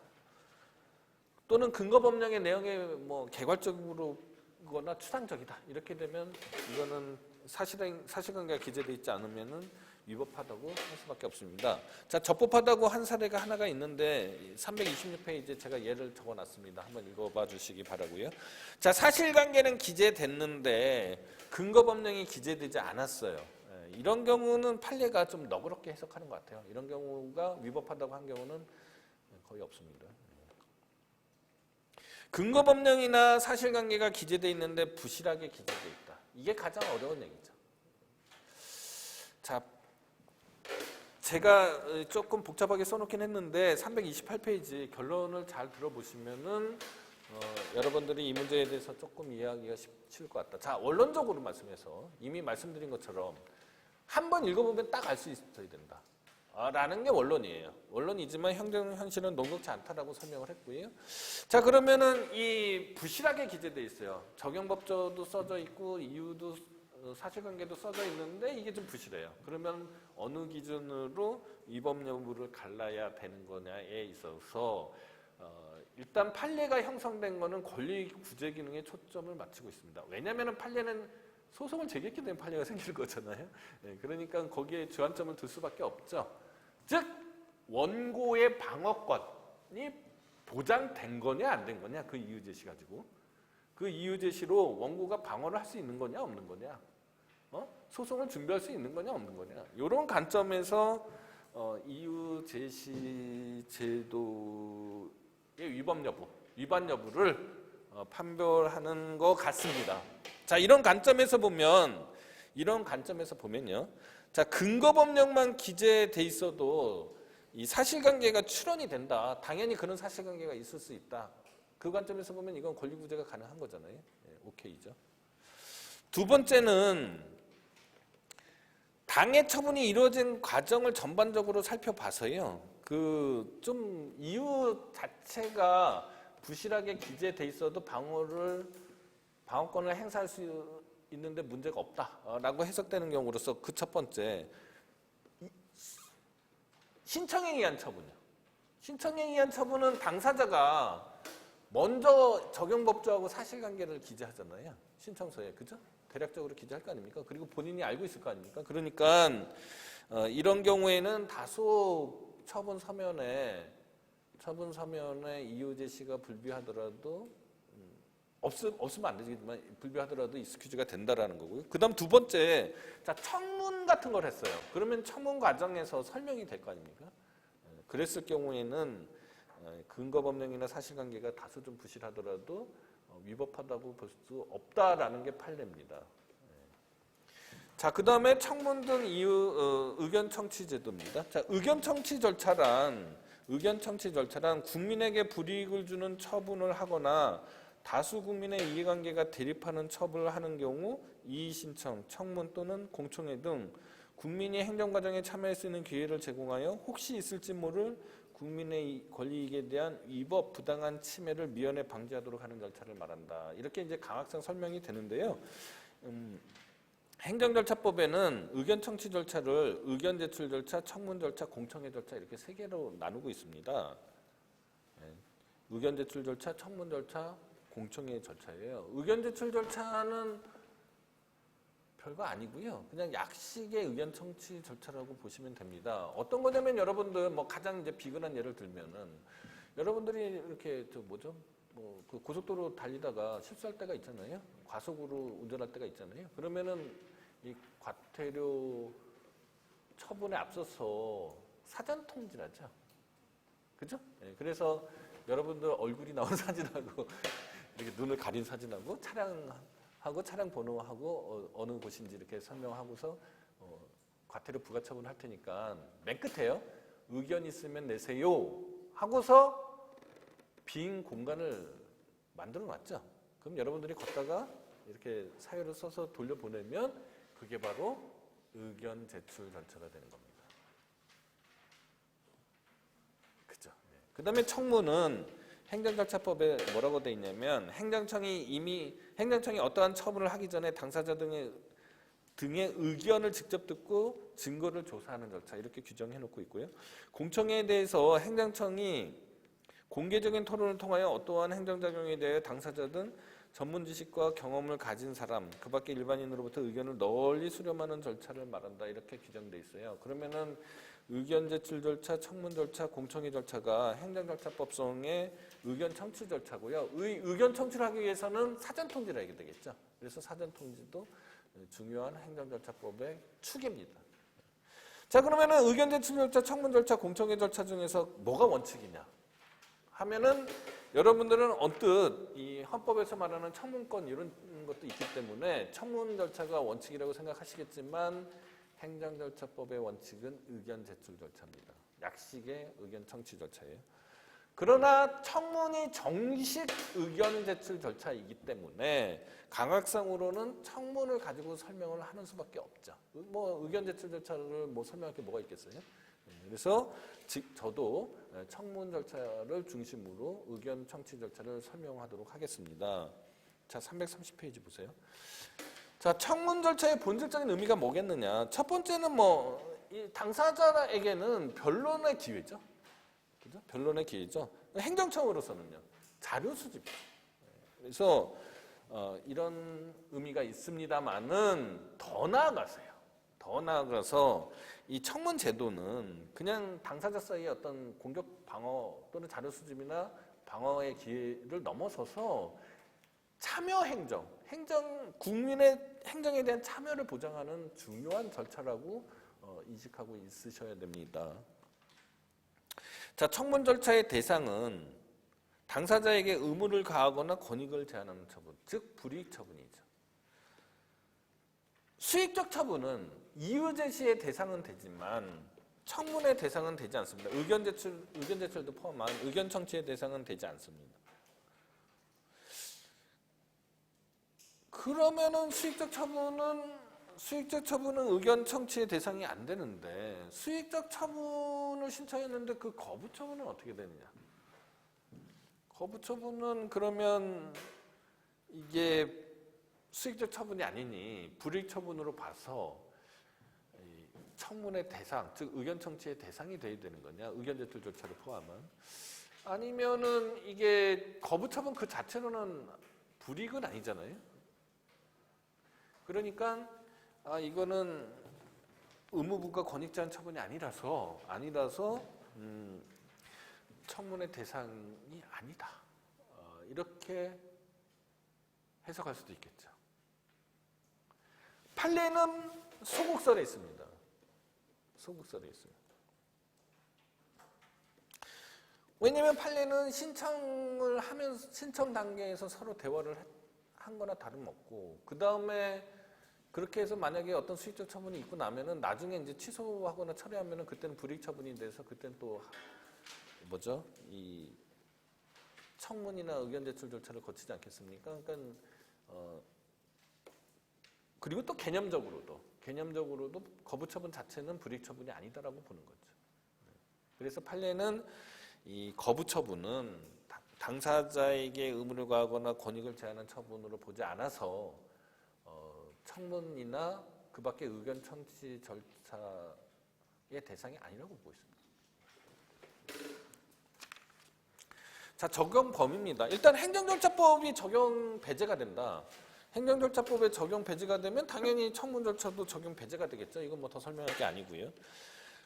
또는 근거법령의 내용이 뭐 개괄적으로거나 추상적이다. 이렇게 되면 이거는 사실관계가 기재되어 있지 않으면은 위법하다고 할 수밖에 없습니다. 자, 적법하다고 한 사례가 하나가 있는데 326페이지에 제가 예를 적어놨습니다. 한번 읽어봐 주시기 바라고요. 자, 사실관계는 기재됐는데 근거법령이 기재되지 않았어요. 이런 경우는 판례가 좀 너그럽게 해석하는 것 같아요. 이런 경우가 위법하다고 한 경우는 거의 없습니다. 근거법령이나 사실관계가 기재되어 있는데 부실하게 기재되어 있다. 이게 가장 어려운 얘기죠. 자, 제가 조금 복잡하게 써놓긴 했는데 328페이지 결론을 잘 들어보시면은 여러분들이 이 문제에 대해서 조금 이해하기가 쉬울 것 같다. 자, 원론적으로 말씀해서 이미 말씀드린 것처럼 한번 읽어보면 딱 알 수 있어야 된다. 라는 게 원론이에요. 원론이지만 행정 현실은 녹록지 않다라고 설명을 했고요. 자, 그러면은 이 부실하게 기재되어 있어요. 적용법조도 써져 있고 이유도 사실관계도 써져 있는데 이게 좀 부실해요. 그러면 어느 기준으로 위법 여부를 갈라야 되는 거냐에 있어서 일단 판례가 형성된 거는 권리 구제 기능에 초점을 맞추고 있습니다. 왜냐하면 판례는 소송을 제기했기 때문에 판례가 생길 거잖아요. 그러니까 거기에 주안점을 둘 수밖에 없죠. 즉 원고의 방어권이 보장된 거냐 안 된 거냐, 그 이유 제시 가지고 그 이유 제시로 원고가 방어를 할 수 있는 거냐 없는 거냐, 소송을 준비할 수 있는 거냐 없는 거냐, 이런 관점에서 이유 제시 제도의 위반 여부를 판별하는 것 같습니다. 자, 이런 관점에서 보면요. 자, 근거법령만 기재돼 있어도 이 사실관계가 출원이 된다. 당연히 그런 사실관계가 있을 수 있다. 그 관점에서 보면 이건 권리구제가 가능한 거잖아요. 오케이죠. 두 번째는 당해 처분이 이루어진 과정을 전반적으로 살펴봐서요. 그 좀 이유 자체가 부실하게 기재돼 있어도 방어권을 행사할 수 있는데 문제가 없다라고 해석되는 경우로서 그 첫 번째, 신청에 의한 처분이요. 신청에 의한 처분은 당사자가 먼저 적용법조하고 사실관계를 기재하잖아요. 신청서에. 그죠? 대략적으로 기재할 거 아닙니까? 그리고 본인이 알고 있을 거 아닙니까? 그러니까 이런 경우에는 다소 처분 서면에 이유 제시가 불비하더라도 없으면 안 되지만 불비하더라도 익스큐즈가 된다라는 거고요. 그다음 두 번째, 자, 청문 같은 걸 했어요. 그러면 청문 과정에서 설명이 될 거 아닙니까? 그랬을 경우에는 근거법령이나 사실관계가 다소 좀 부실하더라도 위법하다고 볼 수 없다라는 게 판례입니다. 자, 그 다음에 청문 등 이유 의견 청취 제도입니다. 자, 의견 청취 절차란 국민에게 불이익을 주는 처분을 하거나 다수 국민의 이해관계가 대립하는 처분을 하는 경우 이의신청, 청문 또는 공청회 등 국민이 행정과정에 참여할 수 있는 기회를 제공하여 혹시 있을지 모를 국민의 권리이익에 대한 위법, 부당한 침해를 미연에 방지하도록 하는 절차를 말한다. 이렇게 이제 강학상 설명이 되는데요. 행정절차법에는 의견 청취 절차를 의견 제출 절차, 청문 절차, 공청회 절차 이렇게 세 개로 나누고 있습니다. 의견 제출 절차, 청문 절차, 공청회 절차예요. 의견 제출 절차는 별거 아니고요. 그냥 약식의 의견 청취 절차라고 보시면 됩니다. 어떤 거냐면 여러분들 뭐 가장 이제 비근한 예를 들면은 여러분들이 이렇게 그 고속도로 달리다가 실수할 때가 있잖아요. 과속으로 운전할 때가 있잖아요. 그러면은 이 과태료 처분에 앞서서 사전 통지하죠. 그죠? 네, 그래서 여러분들 얼굴이 나온 사진하고 이렇게 눈을 가린 사진하고 차량 번호하고 어느 곳인지 이렇게 설명하고서 과태료 부과 처분할 테니까 맨 끝에요. 의견 있으면 내세요 하고서 빈 공간을 만들어 놨죠. 그럼 여러분들이 걷다가 이렇게 사유를 써서 돌려보내면 그게 바로 의견 제출 절차가 되는 겁니다. 그죠? 네. 그 다음에 청문은 행정절차법에 뭐라고 돼 있냐면 행정청이 어떠한 처분을 하기 전에 당사자 등의 의견을 직접 듣고 증거를 조사하는 절차 이렇게 규정해 놓고 있고요. 공청회에 대해서 행정청이 공개적인 토론을 통하여 어떠한 행정작용에 대해 당사자 등 전문 지식과 경험을 가진 사람, 그 밖에 일반인으로부터 의견을 널리 수렴하는 절차를 말한다. 이렇게 규정돼 있어요. 그러면은 의견 제출 절차, 청문 절차, 공청회 절차가 행정절차법상의 의견 청취 절차고요. 의견 청취를 하기 위해서는 사전 통지를 하게 되겠죠. 그래서 사전 통지도 중요한 행정절차법의 축입니다. 자, 그러면은 의견 제출 절차, 청문 절차, 공청회 절차 중에서 뭐가 원칙이냐 하면은 여러분들은 언뜻 이 헌법에서 말하는 청문권 이런 것도 있기 때문에 청문 절차가 원칙이라고 생각하시겠지만 행정절차법의 원칙은 의견 제출 절차입니다. 약식의 의견 청취 절차예요. 그러나 청문이 정식 의견 제출 절차이기 때문에 강학상으로는 청문을 가지고 설명을 하는 수밖에 없죠. 뭐 의견 제출 절차를 뭐 설명할 게 뭐가 있겠어요? 그래서 저도 청문 절차를 중심으로 의견 청취 절차를 설명하도록 하겠습니다. 자, 330페이지 보세요. 자, 청문 절차의 본질적인 의미가 뭐겠느냐? 첫 번째는 이 당사자에게는 변론의 기회죠. 그죠? 변론의 기회죠. 행정청으로서는요. 자료 수집. 그래서 이런 의미가 있습니다만은 더 나아가서 이 청문 제도는 그냥 당사자 사이의 어떤 공격 방어 또는 자료 수집이나 방어의 기회를 넘어서서 참여 국민의 행정에 대한 참여를 보장하는 중요한 절차라고 인식하고 있으셔야 됩니다. 자, 청문 절차의 대상은 당사자에게 의무를 가하거나 권익을 제한하는 처분, 즉 불이익 처분이죠. 수익적 처분은 이유 제시의 대상은 되지만 청문의 대상은 되지 않습니다. 의견 제출도 포함한 의견 청취의 대상은 되지 않습니다. 그러면은 수익적 처분은 의견 청취의 대상이 안 되는데 수익적 처분을 신청했는데 그 거부 처분은 어떻게 되느냐? 거부 처분은 그러면 이게 수익적 처분이 아니니 불이익 처분으로 봐서 청문의 대상, 즉 의견 청취의 대상이 돼야 되는 거냐? 의견 제출 절차를 포함한 아니면은 이게 거부 처분 그 자체로는 불이익은 아니잖아요. 그러니까 이거는 의무부과 권익 제한 처분이 아니라서 청문의 대상이 아니다. 이렇게 해석할 수도 있겠죠. 판례는 소국설에 있습니다. 소국설에 있어요. 왜냐하면 판례는 신청 단계에서 서로 대화를 한 거나 다름없고 그 다음에 그렇게 해서 만약에 어떤 수익적 처분이 있고 나면은 나중에 이제 취소하거나 처리하면은 그때는 불이익 처분이 돼서 그때는 또 이 청문이나 의견 제출 절차를 거치지 않겠습니까? 그러니까 그리고 또 개념적으로도 거부 처분 자체는 불이익 처분이 아니다라고 보는 거죠. 그래서 판례는 이 거부 처분은 당사자에게 의무를 가하거나 권익을 제한한 처분으로 보지 않아서 청문이나 그 밖의 의견 청취 절차의 대상이 아니라고 보고 있습니다. 자, 적용 범위입니다. 일단 행정절차법이 적용 배제가 된다. 행정절차법에 적용 배제가 되면 당연히 청문 절차도 적용 배제가 되겠죠. 이건 뭐 더 설명할 게 아니고요.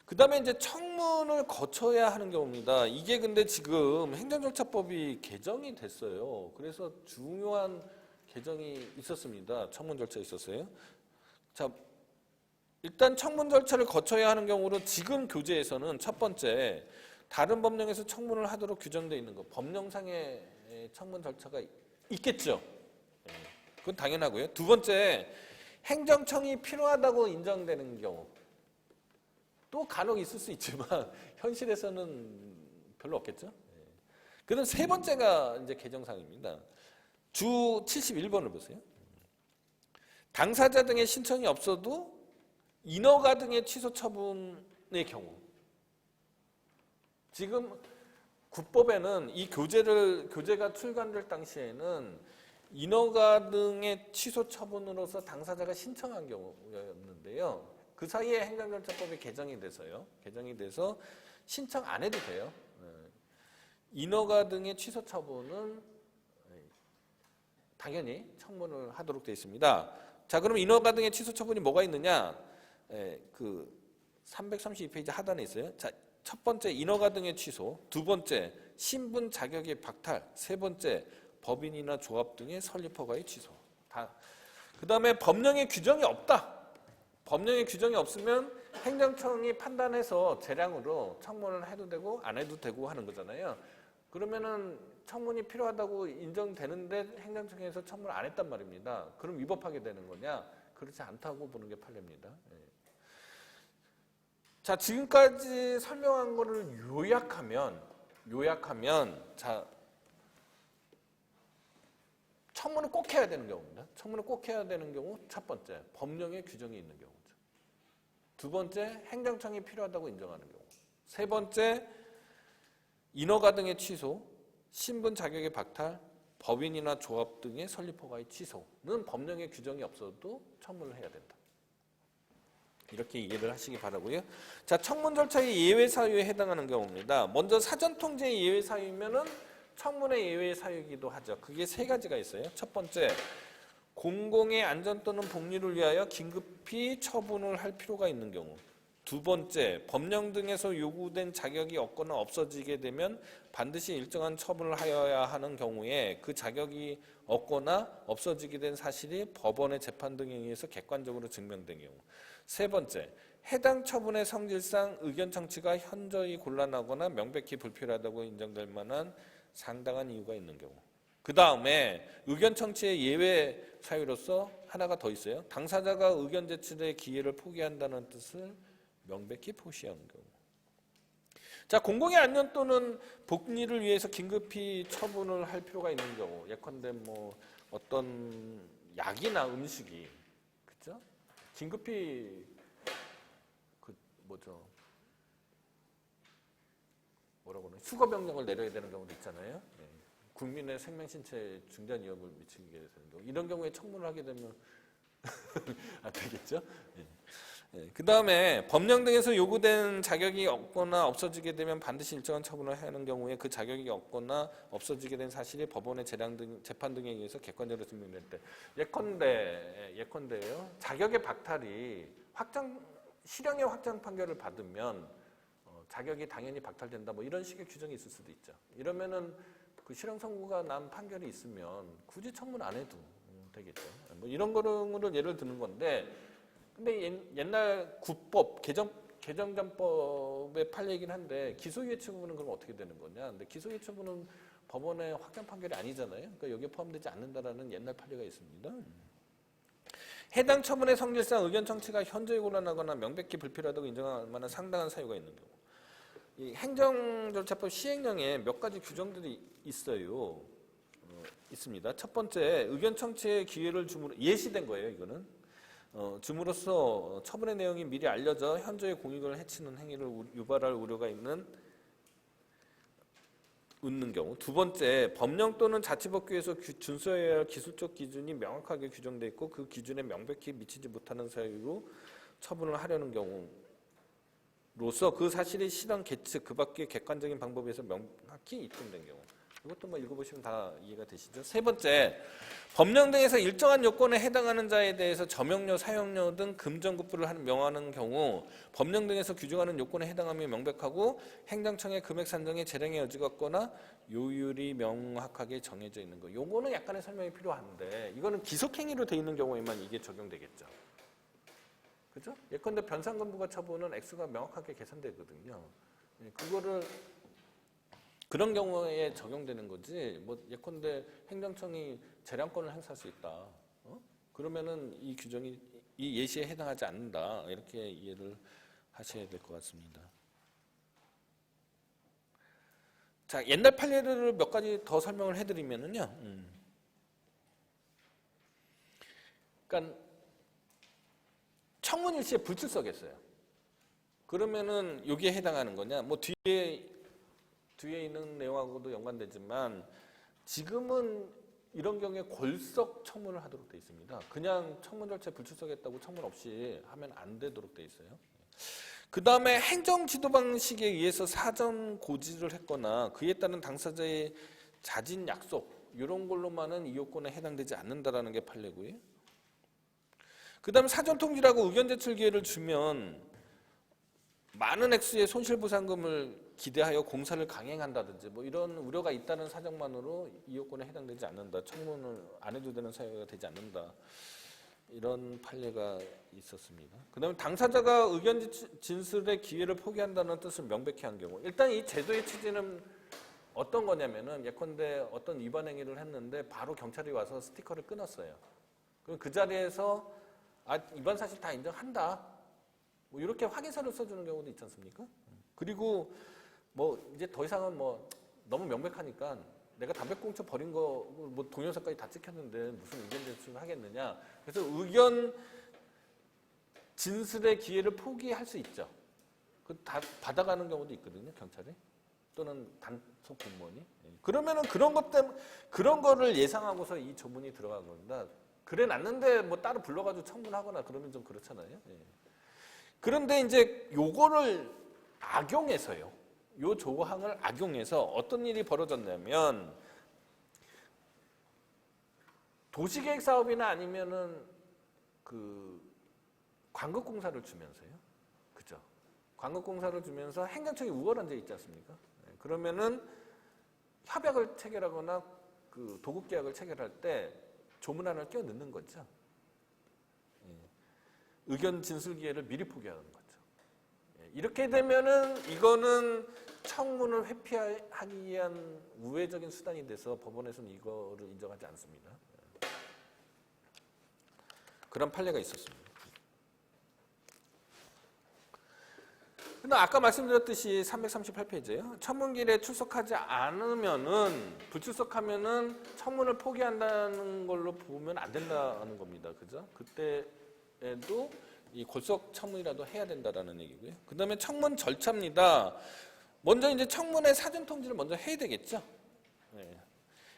그 다음에 이제 청문을 거쳐야 하는 경우입니다. 이게 근데 지금 행정절차법이 개정이 됐어요. 그래서 중요한 개정이 있었습니다. 청문 절차 있었어요. 자, 일단 청문 절차를 거쳐야 하는 경우로 지금 교재에서는 첫 번째, 다른 법령에서 청문을 하도록 규정되어 있는 것, 법령상의 청문 절차가 있겠죠. 그건 당연하고요. 두 번째, 행정청이 필요하다고 인정되는 경우. 또 간혹 있을 수 있지만 현실에서는 별로 없겠죠. 그다음 세 번째가 이제 개정사항입니다. 주 71번을 보세요. 당사자 등의 신청이 없어도 인허가 등의 취소 처분의 경우. 지금 국법에는 이 교재가 출간될 당시에는 인허가 등의 취소 처분으로서 당사자가 신청한 경우였는데요. 그 사이에 행정절차법이 개정이 돼서 신청 안 해도 돼요. 인허가 등의 취소 처분은 당연히 청문을 하도록 되어 있습니다. 자, 그럼 인허가 등의 취소 처분이 뭐가 있느냐? 그 332페이지 하단에 있어요. 자, 첫 번째 인허가 등의 취소, 두 번째 신분 자격의 박탈, 세 번째 법인이나 조합 등의 설립 허가의 취소. 그 다음에 법령에 규정이 없다. 법령에 규정이 없으면 행정청이 판단해서 재량으로 청문을 해도 되고 안 해도 되고 하는 거잖아요. 그러면은 청문이 필요하다고 인정되는데 행정청에서 청문을 안 했단 말입니다. 그럼 위법하게 되는 거냐? 그렇지 않다고 보는 게 판례입니다. 자, 지금까지 설명한 거를 요약하면 자, 청문을 꼭 해야 되는 경우입니다. 청문을 꼭 해야 되는 경우 첫 번째, 법령에 규정이 있는 경우죠. 두 번째, 행정청이 필요하다고 인정하는 경우. 세 번째, 인허가 등의 취소, 신분 자격의 박탈, 법인이나 조합 등의 설립 허가의 취소는 법령에 규정이 없어도 청문을 해야 된다. 이렇게 이해를 하시기 바라고요. 자, 청문 절차의 예외 사유에 해당하는 경우입니다. 먼저 사전 통제의 예외 사유면은 청문의 예외 사유이기도 하죠. 그게 세 가지가 있어요. 첫 번째, 공공의 안전 또는 복리를 위하여 긴급히 처분을 할 필요가 있는 경우. 두 번째, 법령 등에서 요구된 자격이 없거나 없어지게 되면 반드시 일정한 처분을 하여야 하는 경우에 그 자격이 없거나 없어지게 된 사실이 법원의 재판 등에 의해서 객관적으로 증명된 경우. 세 번째, 해당 처분의 성질상 의견 청취가 현저히 곤란하거나 명백히 불필요하다고 인정될 만한 상당한 이유가 있는 경우. 그 다음에 의견 청취의 예외 사유로서 하나가 더 있어요. 당사자가 의견 제출의 기회를 포기한다는 뜻을 명백히 표시하는 경우. 자, 공공의 안전 또는 복리를 위해서 긴급히 처분을 할 필요가 있는 경우. 예컨대 뭐 어떤 약이나 음식이, 그죠? 긴급히 뭐라고 그러나 수거 명령을 내려야 되는 경우도 있잖아요. 국민의 생명 신체에 중대한 위협을 미치게 되는 경우. 이런 경우에 청문을 하게 되면 안 되겠죠? 그 다음에 법령 등에서 요구된 자격이 없거나 없어지게 되면 반드시 일정한 처분을 해야 하는 경우에 그 자격이 없거나 없어지게 된 사실이 법원의 재판 등에 의해서 객관적으로 증명될 때. 예컨대요. 자격의 박탈이 실형의 확정 판결을 받으면 자격이 당연히 박탈된다. 뭐 이런 식의 규정이 있을 수도 있죠. 이러면은 그 실형 선고가 난 판결이 있으면 굳이 청문 안 해도 되겠죠. 뭐 이런 거를 예를 드는 건데, 근데 옛날 국법 개정전법의 판례이긴 한데 기소유예 처분은 그럼 어떻게 되는 거냐? 근데 기소유예 처분은 법원의 확정 판결이 아니잖아요. 그러니까 여기에 포함되지 않는다라는 옛날 판례가 있습니다. 해당 처분의 성질상 의견 청취가 현저히 곤란하거나 명백히 불필요하다고 인정할 만한 상당한 사유가 있는 경우. 이 행정절차법 시행령에 몇 가지 규정들이 있어요. 있습니다. 첫 번째, 의견 청취의 기회를 줌으로 예시된 거예요. 이거는 줌으로써 처분의 내용이 미리 알려져 현저히 공익을 해치는 행위를 유발할 우려가 있는 경우. 두 번째, 법령 또는 자치법규에서 준수해야 할 기술적 기준이 명확하게 규정돼 있고 그 기준에 명백히 미치지 못하는 사유로 처분을 하려는 경우로서 그 사실이 실현 계측 그 밖의 객관적인 방법에서 명확히 입증된 경우. 이것도 뭐 읽어보시면 다 이해가 되시죠. 세 번째, 법령 등에서 일정한 요건에 해당하는 자에 대해서 점용료, 사용료 등 금전급부를 명하는 경우 법령 등에서 규정하는 요건에 해당함이 명백하고 행정청의 금액 산정에 재량의 여지가 없거나 요율이 명확하게 정해져 있는 거. 요거는 약간의 설명이 필요한데 이거는 기속행위로 돼 있는 경우에만 이게 적용되겠죠. 그죠? 예컨대 변상금부가 처분은 액수가 명확하게 계산되거든요. 그거를 그런 경우에 적용되는 거지. 뭐 예컨대 행정청이 재량권을 행사할 수 있다. 그러면은 이 규정이 이 예시에 해당하지 않는다. 이렇게 이해를 하셔야 될 것 같습니다. 자, 옛날 판례를 몇 가지 더 설명을 해드리면은요. 그러니까 청문일시에 불출석했어요. 그러면은 여기에 해당하는 거냐? 뭐 뒤에 있는 내용하고도 연관되지만 지금은 이런 경우에 골석 청문을 하도록 되어 있습니다. 그냥 청문 절차에 불출석했다고 청문 없이 하면 안 되도록 되어 있어요. 그 다음에 행정지도 방식에 의해서 사전 고지를 했거나 그에 따른 당사자의 자진 약속 이런 걸로만은 이 요건에 해당되지 않는다라는 게 판례고요. 그 다음에 사전 통지라고 의견 제출 기회를 주면 많은 액수의 손실보상금을 기대하여 공사를 강행한다든지 뭐 이런 우려가 있다는 사정만으로 이 요건에 해당되지 않는다. 청문을 안 해도 되는 사유가 되지 않는다. 이런 판례가 있었습니다. 그 다음에 당사자가 의견 진술의 기회를 포기한다는 뜻을 명백히 한 경우. 일단 이 제도의 취지는 어떤 거냐면은 예컨대 어떤 위반 행위를 했는데 바로 경찰이 와서 스티커를 끊었어요. 그럼 그 자리에서 위반 사실 다 인정한다. 뭐 이렇게 확인서를 써주는 경우도 있지 않습니까? 그리고 뭐 이제 더 이상은 뭐 너무 명백하니까 내가 담배꽁초 버린 거 뭐 동영상까지 다 찍혔는데 무슨 의견 제출을 하겠느냐. 그래서 의견 진술의 기회를 포기할 수 있죠. 그 다 받아가는 경우도 있거든요, 경찰이 또는 단속 공무원이. 그러면은 그런 것 때문에 그런 거를 예상하고서 이 조문이 들어간 겁니다. 그래 놨는데 뭐 따로 불러가지고 청문하거나 그러면 좀 그렇잖아요. 예. 그런데 이제 요거를 악용해서요. 요 조항을 악용해서 어떤 일이 벌어졌냐면 도시계획 사업이나 아니면은 그 광급공사를 주면서요. 그죠? 광급공사를 주면서 행정청이 우월한 데 있지 않습니까? 그러면은 협약을 체결하거나 그 도급계약을 체결할 때 조문안을 끼워 넣는 거죠. 의견 진술 기회를 미리 포기하는 거죠. 이렇게 되면은 이거는 청문을 회피하기 위한 우회적인 수단이 돼서 법원에서는 이거를 인정하지 않습니다. 그런 판례가 있었습니다. 근데 아까 말씀드렸듯이 338페이지예요. 청문길에 출석하지 않으면은 불출석하면은 청문을 포기한다는 걸로 보면 안 된다는 겁니다. 그죠? 그때에도 이 골석 청문이라도 해야 된다라는 얘기고요. 그다음에 청문 절차입니다. 먼저 이제 청문의 사전 통지를 먼저 해야 되겠죠. 네.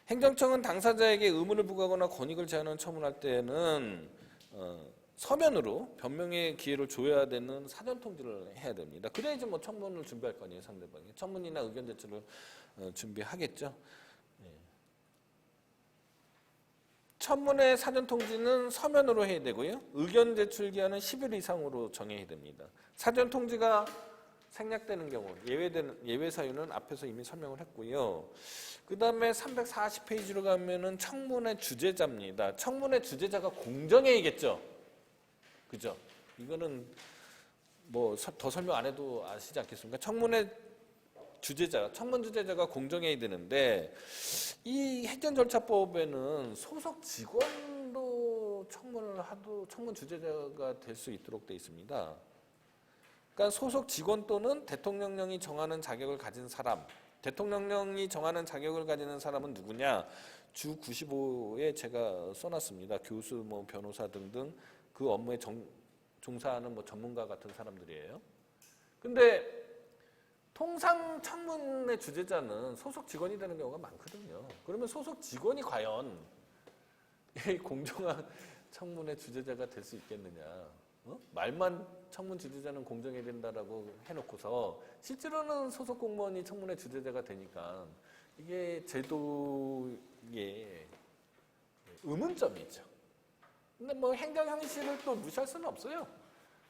행정청은 당사자에게 의무를 부과하거나 권익을 제한하는 청문할 때는 서면으로 변명의 기회를 줘야 되는 사전 통지를 해야 됩니다. 그래야지 뭐 청문을 준비할 거 아니에요, 상대방이. 청문이나 의견 제출을 준비하겠죠. 네. 청문회 사전 통지는 서면으로 해야 되고요. 의견 제출 기한은 10일 이상으로 정해야 됩니다. 사전 통지가 생략되는 경우, 예외 사유는 앞에서 이미 설명을 했고요. 그 다음에 340페이지로 가면은 청문회 주재자입니다. 청문회 주재자가 공정회의겠죠. 그죠? 이거는 뭐 더 설명 안 해도 아시지 않겠습니까? 청문회 주재자, 청문 주재자가 공정해야 되는데 이 행정절차법에는 소속 직원도 청문을 하도 청문 주재자가 될 수 있도록 되어 있습니다. 그러니까 소속 직원 또는 대통령령이 정하는 자격을 가진 사람. 대통령령이 정하는 자격을 가지는 사람은 누구냐? 주 95에 제가 써놨습니다. 교수, 뭐 변호사 등등 그 업무에 종사하는 뭐 전문가 같은 사람들이에요. 근데 통상 청문회 주재자는 소속 직원이 되는 경우가 많거든요. 그러면 소속 직원이 과연 이 공정한 청문회 주재자가 될 수 있겠느냐? 말만 청문 주재자는 공정해야 된다라고 해놓고서 실제로는 소속 공무원이 청문회 주재자가 되니까 이게 제도의 의문점이죠. 근데 뭐 행정 형식을 또 무시할 수는 없어요.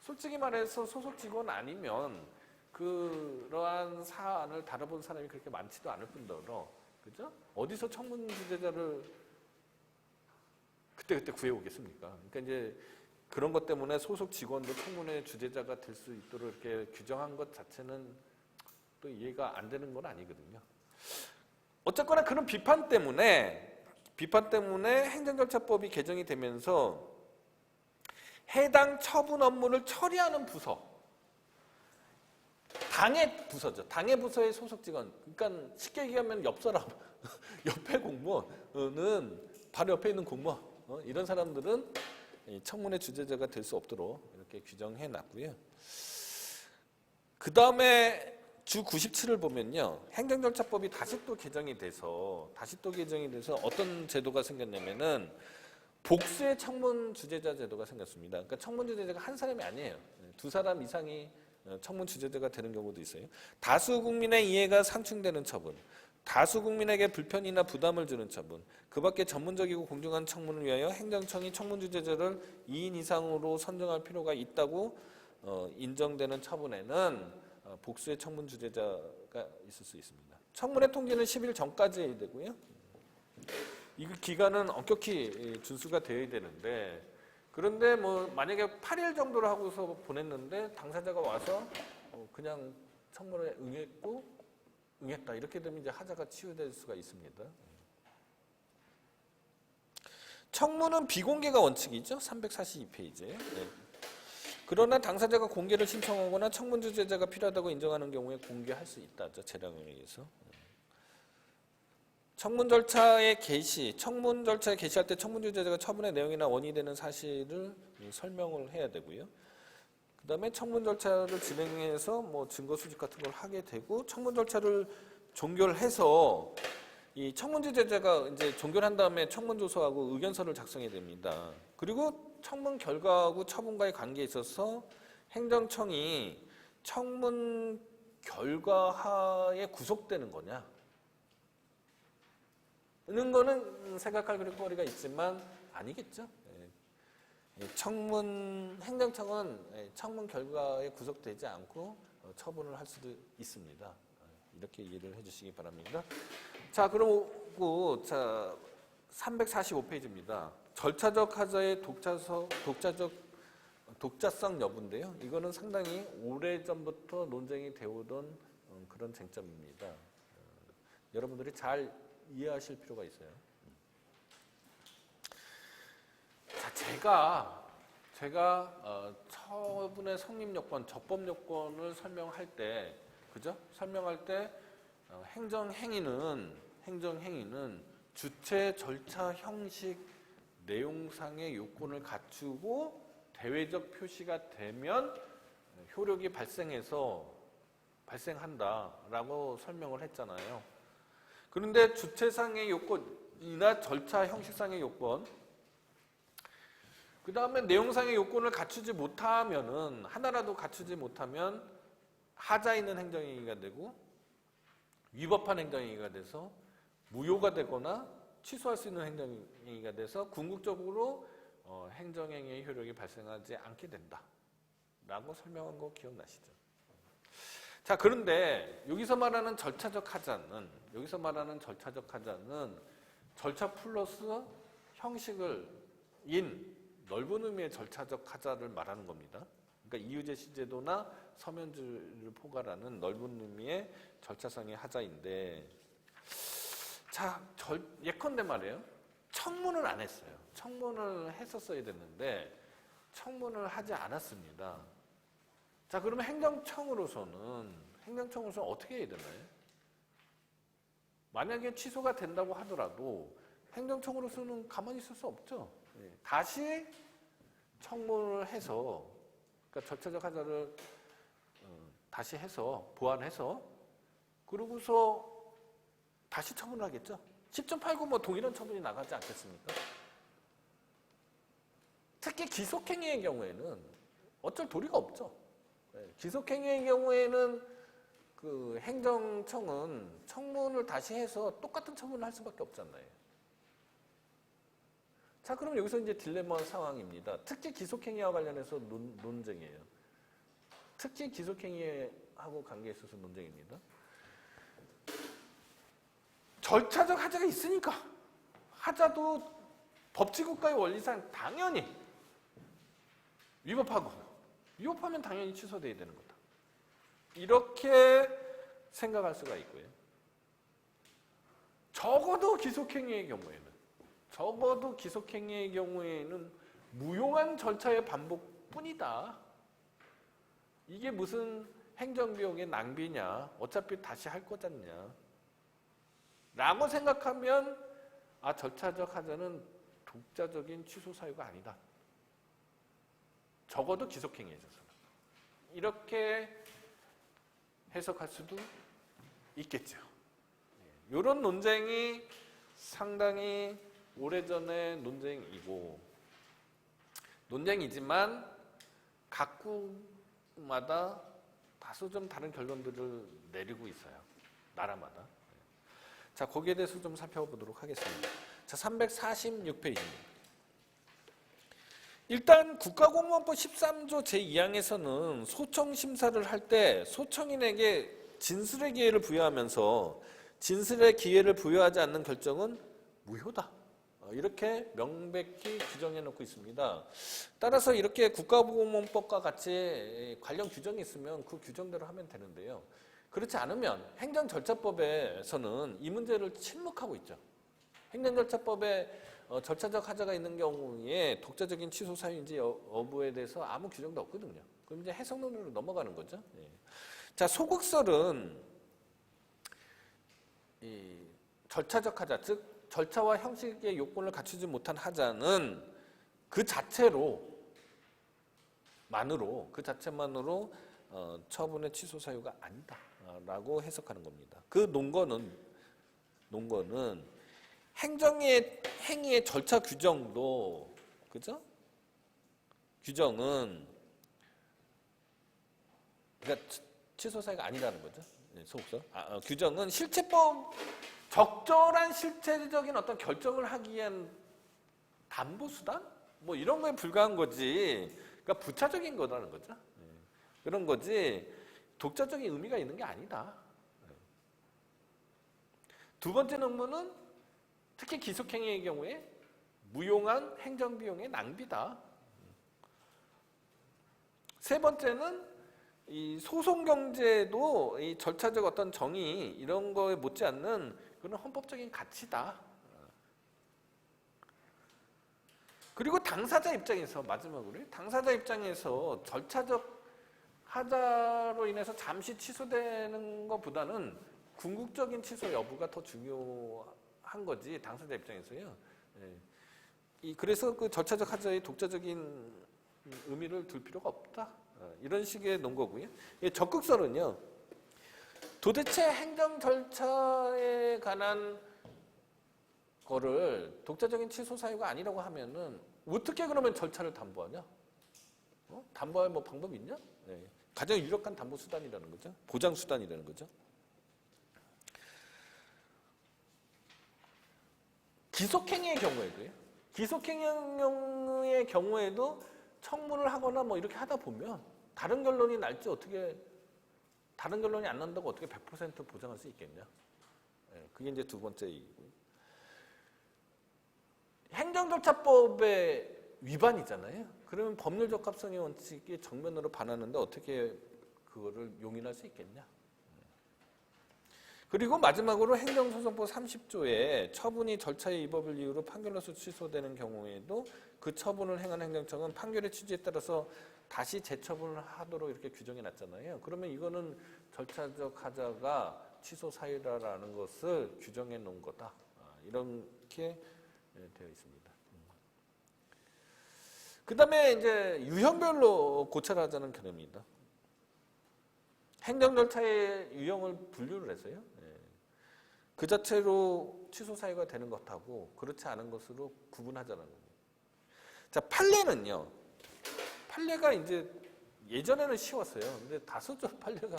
솔직히 말해서 소속 직원 아니면 그러한 사안을 다뤄본 사람이 그렇게 많지도 않을 뿐더러, 그죠? 어디서 청문 주재자를 그때 구해오겠습니까? 그러니까 이제 그런 것 때문에 소속 직원도 청문회 주재자가 될 수 있도록 이렇게 규정한 것 자체는 또 이해가 안 되는 건 아니거든요. 어쨌거나 그런 비판 때문에 행정절차법이 개정이 되면서 해당 처분 업무를 처리하는 부서, 당의 부서죠. 당의 부서의 소속 직원. 그러니까 쉽게 얘기하면 옆 사람, 옆에 공무원은 바로 옆에 있는 공무원, 이런 사람들은 청문회 주재자가 될 수 없도록 이렇게 규정해 놨고요. 그 다음에 주 97을 보면요, 행정절차법이 다시 또 개정이 돼서 어떤 제도가 생겼냐면은 복수의 청문 주재자 제도가 생겼습니다. 그러니까 청문 주재자가 한 사람이 아니에요. 두 사람 이상이 청문 주재자가 되는 경우도 있어요. 다수 국민의 이해가 상충되는 처분, 다수 국민에게 불편이나 부담을 주는 처분, 그 밖에 전문적이고 공정한 청문을 위하여 행정청이 청문 주재자를 2인 이상으로 선정할 필요가 있다고 인정되는 처분에는 복수의 청문 주재자가 있을 수 있습니다. 청문회 통지는 10일 전까지 해야 되고요. 이 기간은 엄격히 준수가 되어야 되는데, 그런데 뭐 만약에 8일 정도를 하고서 보냈는데 당사자가 와서 그냥 청문회에 응했다 이렇게 되면 이제 하자가 치유될 수가 있습니다. 청문은 비공개가 원칙이죠. 342페이지. 네. 그러나 당사자가 공개를 신청하거나 청문 주재자가 필요하다고 인정하는 경우에 공개할 수 있다죠. 재량에 의해서. 청문 절차에 게시할 때 청문 주재자가 처분의 내용이나 원인이 되는 사실을 설명을 해야 되고요. 그 다음에 청문 절차를 진행해서 뭐 증거 수집 같은 걸 하게 되고, 청문 절차를 종결해서 이 청문 주재자가 이제 종결한 다음에 청문 조서하고 의견서를 작성해야 됩니다. 그리고 청문 결과하고 처분과의 관계에 있어서 행정청이 청문 결과하에 구속되는 거냐? 는 거는 생각할 거리가 있지만 아니겠죠. 행정청은 청문 결과에 구속되지 않고 처분을 할 수도 있습니다. 이렇게 이해를 해주시기 바랍니다. 자, 그리고 345페이지입니다. 절차적 하자의 독자성 여부인데요. 이거는 상당히 오래전부터 논쟁이 되어오던 그런 쟁점입니다. 여러분들이 잘 이해하실 필요가 있어요. 자, 제가 처분의 성립 요건, 적법 요건을 설명할 때, 그죠? 설명할 때 행정행위는 주체, 절차, 형식, 내용상의 요건을 갖추고 대외적 표시가 되면 효력이 발생한다라고 설명을 했잖아요. 그런데 주체상의 요건이나 절차 형식상의 요건, 그 다음에 내용상의 요건을 하나라도 갖추지 못하면 하자 있는 행정행위가 되고 위법한 행정행위가 돼서 무효가 되거나 취소할 수 있는 행정행위가 돼서 궁극적으로 행정행위의 효력이 발생하지 않게 된다라고 설명한 거 기억나시죠? 자, 그런데 여기서 말하는 절차적 하자는 절차 플러스 형식을 넓은 의미의 절차적 하자를 말하는 겁니다. 그러니까 이유제시 제도나 서면주를 포괄하는 넓은 의미의 절차상의 하자인데, 자, 예컨대 말이에요. 청문을 안 했어요. 청문을 했었어야 됐는데 청문을 하지 않았습니다. 자, 그러면 행정청으로서는 어떻게 해야 되나요? 만약에 취소가 된다고 하더라도 행정청으로서는 가만히 있을 수 없죠. 다시 청문을 해서, 그러니까 절차적 하자를 다시 해서 보완해서 그러고서 다시 처분을 하겠죠. 10.89 뭐 동일한 처분이 나가지 않겠습니까? 특히 기속행위의 경우에는 어쩔 도리가 없죠. 기속행위의 경우에는 그 행정청은 청문을 다시 해서 똑같은 처분을 할 수밖에 없잖아요. 자, 그럼 여기서 이제 딜레마 상황입니다. 특히 기속행위와 관련해서 논쟁이에요. 특히 기속행위하고 관계에 있어서 논쟁입니다. 절차적 하자가 있으니까 하자도 법치국가의 원리상 당연히 위법하면 당연히 취소돼야 되는 거다. 이렇게 생각할 수가 있고요. 적어도 기속행위의 경우에는 무용한 절차의 반복뿐이다. 이게 무슨 행정비용의 낭비냐, 어차피 다시 할 거잖냐 라고 생각하면 절차적 하자는 독자적인 취소 사유가 아니다. 적어도 기속행위에 있어서는. 이렇게 해석할 수도 있겠죠. 이런 논쟁이 상당히 오래전의 논쟁이지만 각국마다 다소 좀 다른 결론들을 내리고 있어요. 나라마다. 자, 거기에 대해서 좀 살펴보도록 하겠습니다. 자, 346페이지입니다. 일단 국가공무원법 13조 제2항에서는 소청 심사를 할 때 소청인에게 진술의 기회를 부여하면서 진술의 기회를 부여하지 않는 결정은 무효다. 이렇게 명백히 규정해 놓고 있습니다. 따라서 이렇게 국가공무원법과 같이 관련 규정이 있으면 그 규정대로 하면 되는데요. 그렇지 않으면 행정절차법에서는 이 문제를 침묵하고 있죠. 행정절차법에 절차적 하자가 있는 경우에 독자적인 취소 사유인지 여부에 대해서 아무 규정도 없거든요. 그럼 이제 해석론으로 넘어가는 거죠. 자, 소극설은 이 절차적 하자, 즉 절차와 형식의 요건을 갖추지 못한 하자는 그 자체만으로 처분의 취소 사유가 아니다라고 해석하는 겁니다. 그 논거는 행위의 절차 규정도, 그죠? 규정은 그러니까 취소 사유가 아니라는 거죠. 소극설. 규정은 적절한 실체적인 어떤 결정을 하기 위한 담보 수단? 뭐 이런 거에 불과한 거지. 그러니까 부차적인 거라는 거죠. 그런 거지. 독자적인 의미가 있는 게 아니다. 두 번째 논문은 특히 기속행위의 경우에 무용한 행정비용의 낭비다. 세 번째는 이 소송경제도 이 절차적 어떤 정의 이런 거에 못지않는 그런 헌법적인 가치다. 그리고 당사자 입장에서 마지막으로 당사자 입장에서 절차적 하자로 인해서 잠시 취소되는 것보다는 궁극적인 취소 여부가 더 중요한 거지 당사자 입장에서요. 그래서 그 절차적 하자의 독자적인 의미를 둘 필요가 없다. 이런 식의 논거고요. 적극설은요. 도대체 행정 절차에 관한 거를 독자적인 취소 사유가 아니라고 하면은 어떻게 그러면 절차를 담보하냐? 담보할 뭐 방법이 있냐? 가장 유력한 담보 수단이라는 거죠. 보장 수단이라는 거죠. 기속행위의 경우에도 청문을 하거나 뭐 이렇게 하다 보면 다른 결론이 안 난다고 어떻게 100% 보장할 수 있겠냐? 그게 이제 두 번째 얘기고요. 행정절차법의 위반이잖아요. 그러면 법률 적합성의 원칙이 정면으로 반하는데 어떻게 그거를 용인할 수 있겠냐? 그리고 마지막으로 행정소송법 30조에 처분이 절차의 위법을 이유로 판결로서 취소되는 경우에도 그 처분을 행한 행정청은 판결의 취지에 따라서 다시 재처분을 하도록 이렇게 규정해 놨잖아요. 그러면 이거는 절차적 하자가 취소 사유라는 것을 규정해 놓은 거다. 이렇게 되어 있습니다. 그 다음에 이제 유형별로 고찰하자는 개념입니다. 행정 절차의 유형을 분류를 해서요. 그 자체로 취소 사유가 되는 것하고 그렇지 않은 것으로 구분하자는 겁니다. 자, 판례는요. 판례가 이제 예전에는 쉬웠어요. 근데 다소저 판례가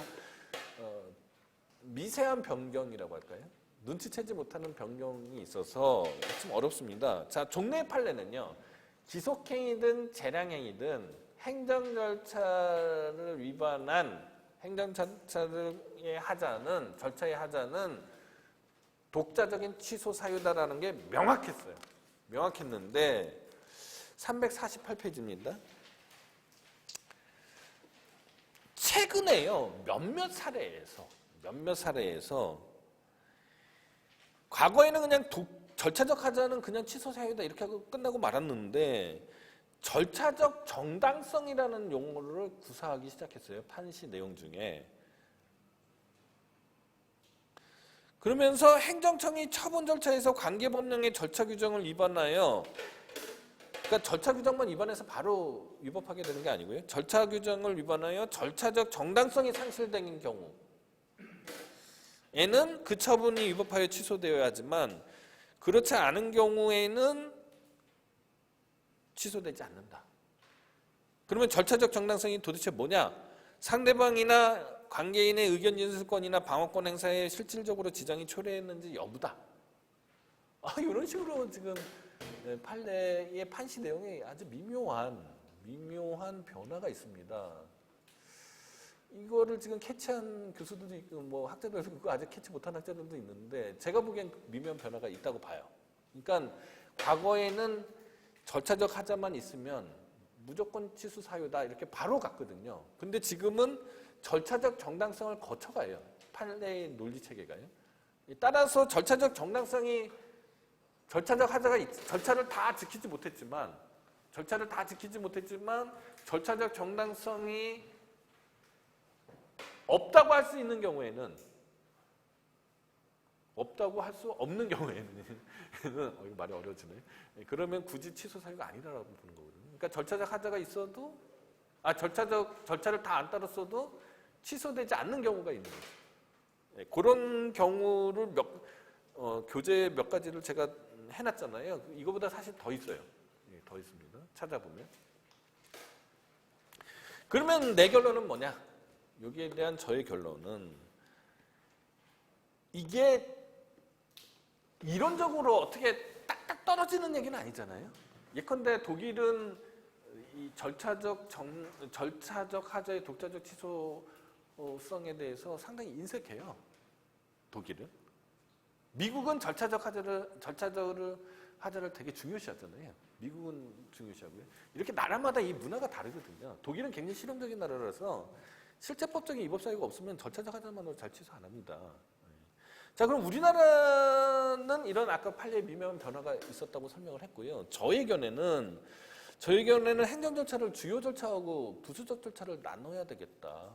미세한 변경이라고 할까요? 눈치채지 못하는 변경이 있어서 좀 어렵습니다. 자, 종래 판례는요. 지속행위든 재량행위든 행정 절차를 위반한 행정 절차의 하자는 절차의 하자는 독자적인 취소 사유다라는 게 명확했어요. 명확했는데 348페이지입니다. 최근에요. 몇몇 사례에서 과거에는 그냥 절차적 하자는 그냥 취소 사유다 이렇게 하고 끝나고 말았는데 절차적 정당성이라는 용어를 구사하기 시작했어요. 판시 내용 중에. 그러면서 행정청이 처분 절차에서 관계법령의 절차 규정을 위반하여 그러니까 절차 규정만 위반해서 바로 위법하게 되는 게 아니고요. 절차 규정을 위반하여 절차적 정당성이 상실된 경우에는 그 처분이 위법하여 취소되어야 하지만 그렇지 않은 경우에는 취소되지 않는다. 그러면 절차적 정당성이 도대체 뭐냐? 상대방이나 관계인의 의견 진술권이나 방어권 행사에 실질적으로 지장이 초래했는지 여부다. 이런 식으로 지금 판례의 판시 내용에 아주 미묘한 변화가 있습니다. 이거를 지금 캐치한 교수들도 있고 뭐 학자들도 있고 아직 캐치 못한 학자들도 있는데 제가 보기엔 미묘한 변화가 있다고 봐요. 그러니까 과거에는 절차적 하자만 있으면 무조건 취소 사유다 이렇게 바로 갔거든요. 근데 지금은 절차적 정당성을 거쳐가요. 판례의 논리 체계가요. 따라서 절차적 정당성이 절차적 하자가 절차를 다 지키지 못했지만 절차적 정당성이 없다고 할 수 있는 경우에는 없다고 할 수 없는 경우에는 이거 말이 어려워지네. 그러면 굳이 취소 사유가 아니라고 보는 거거든요. 그러니까 절차적 하자가 있어도 절차를 다 안 따랐어도 취소되지 않는 경우가 있는 거죠. 그런 경우를 교재 몇 가지를 제가 해놨잖아요. 이거보다 사실 더 있어요. 더 있습니다. 찾아보면. 그러면 내 결론은 뭐냐? 여기에 대한 저의 결론은 이게 이론적으로 어떻게 딱딱 떨어지는 얘기는 아니잖아요. 예컨대 독일은 이 절차적 하자의 독자적 취소성에 대해서 상당히 인색해요. 독일은. 미국은 절차적 하자를 되게 중요시하잖아요. 미국은 중요시하고요. 이렇게 나라마다 이 문화가 다르거든요. 독일은 굉장히 실용적인 나라라서 실제 법적인 위법 사유가 없으면 절차적 하자만으로 잘 취소 안 합니다. 자, 그럼 우리나라는 이런 아까 판례의 미묘한 변화가 있었다고 설명을 했고요. 저의 견해는 행정 절차를 주요 절차하고 부수적 절차를 나눠야 되겠다.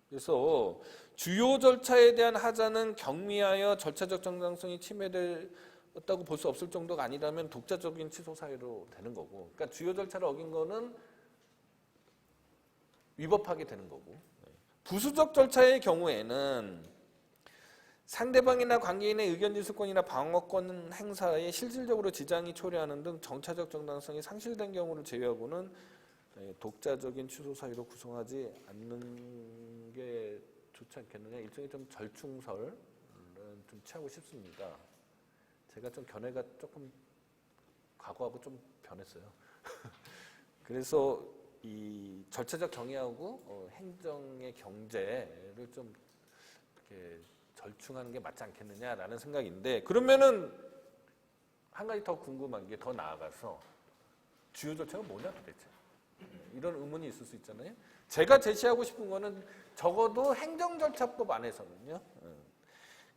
그래서 주요 절차에 대한 하자는 경미하여 절차적 정당성이 침해됐다고 볼 수 없을 정도가 아니라면 독자적인 취소 사유로 되는 거고, 그러니까 주요 절차를 어긴 거는 위법하게 되는 거고, 부수적 절차의 경우에는 상대방이나 관계인의 의견 진술권이나 방어권 행사에 실질적으로 지장이 초래하는 등 정차적 정당성이 상실된 경우를 제외하고는 독자적인 취소 사유로 구성하지 않는 게 좋지 않겠느냐. 일종의 좀 절충설을 좀 취하고 싶습니다. 제가 좀 견해가 조금 과거하고 좀 변했어요. 그래서 이 절차적 정의하고 행정의 경제를 좀 이렇게 절충하는 게 맞지 않겠느냐라는 생각인데, 그러면은 한 가지 더 궁금한 게 더 나아가서 주요 절차가 뭐냐 도대체? 이런 의문이 있을 수 있잖아요. 제가 제시하고 싶은 거는 적어도 행정절차법 안에서는요.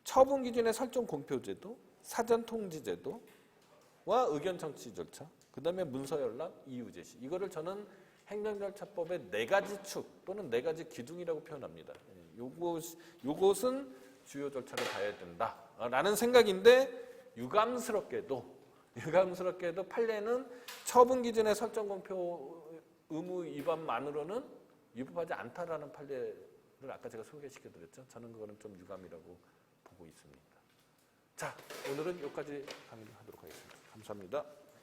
처분 기준의 설정 공표 제도, 사전 통지 제도와 의견 청취 절차, 그다음에 문서 연락, 이유 제시. 이거를 저는 행정절차법의 4가지 축 또는 4가지 기둥이라고 표현합니다. 요것은 주요 절차를 봐야 된다라는 생각인데 유감스럽게도 판례는 처분 기준의 설정 공표 의무 위반만으로는 위법하지 않다라는 판례를 아까 제가 소개시켜드렸죠. 저는 그거는 좀 유감이라고 보고 있습니다. 자, 오늘은 여기까지 강의하도록 하겠습니다. 감사합니다.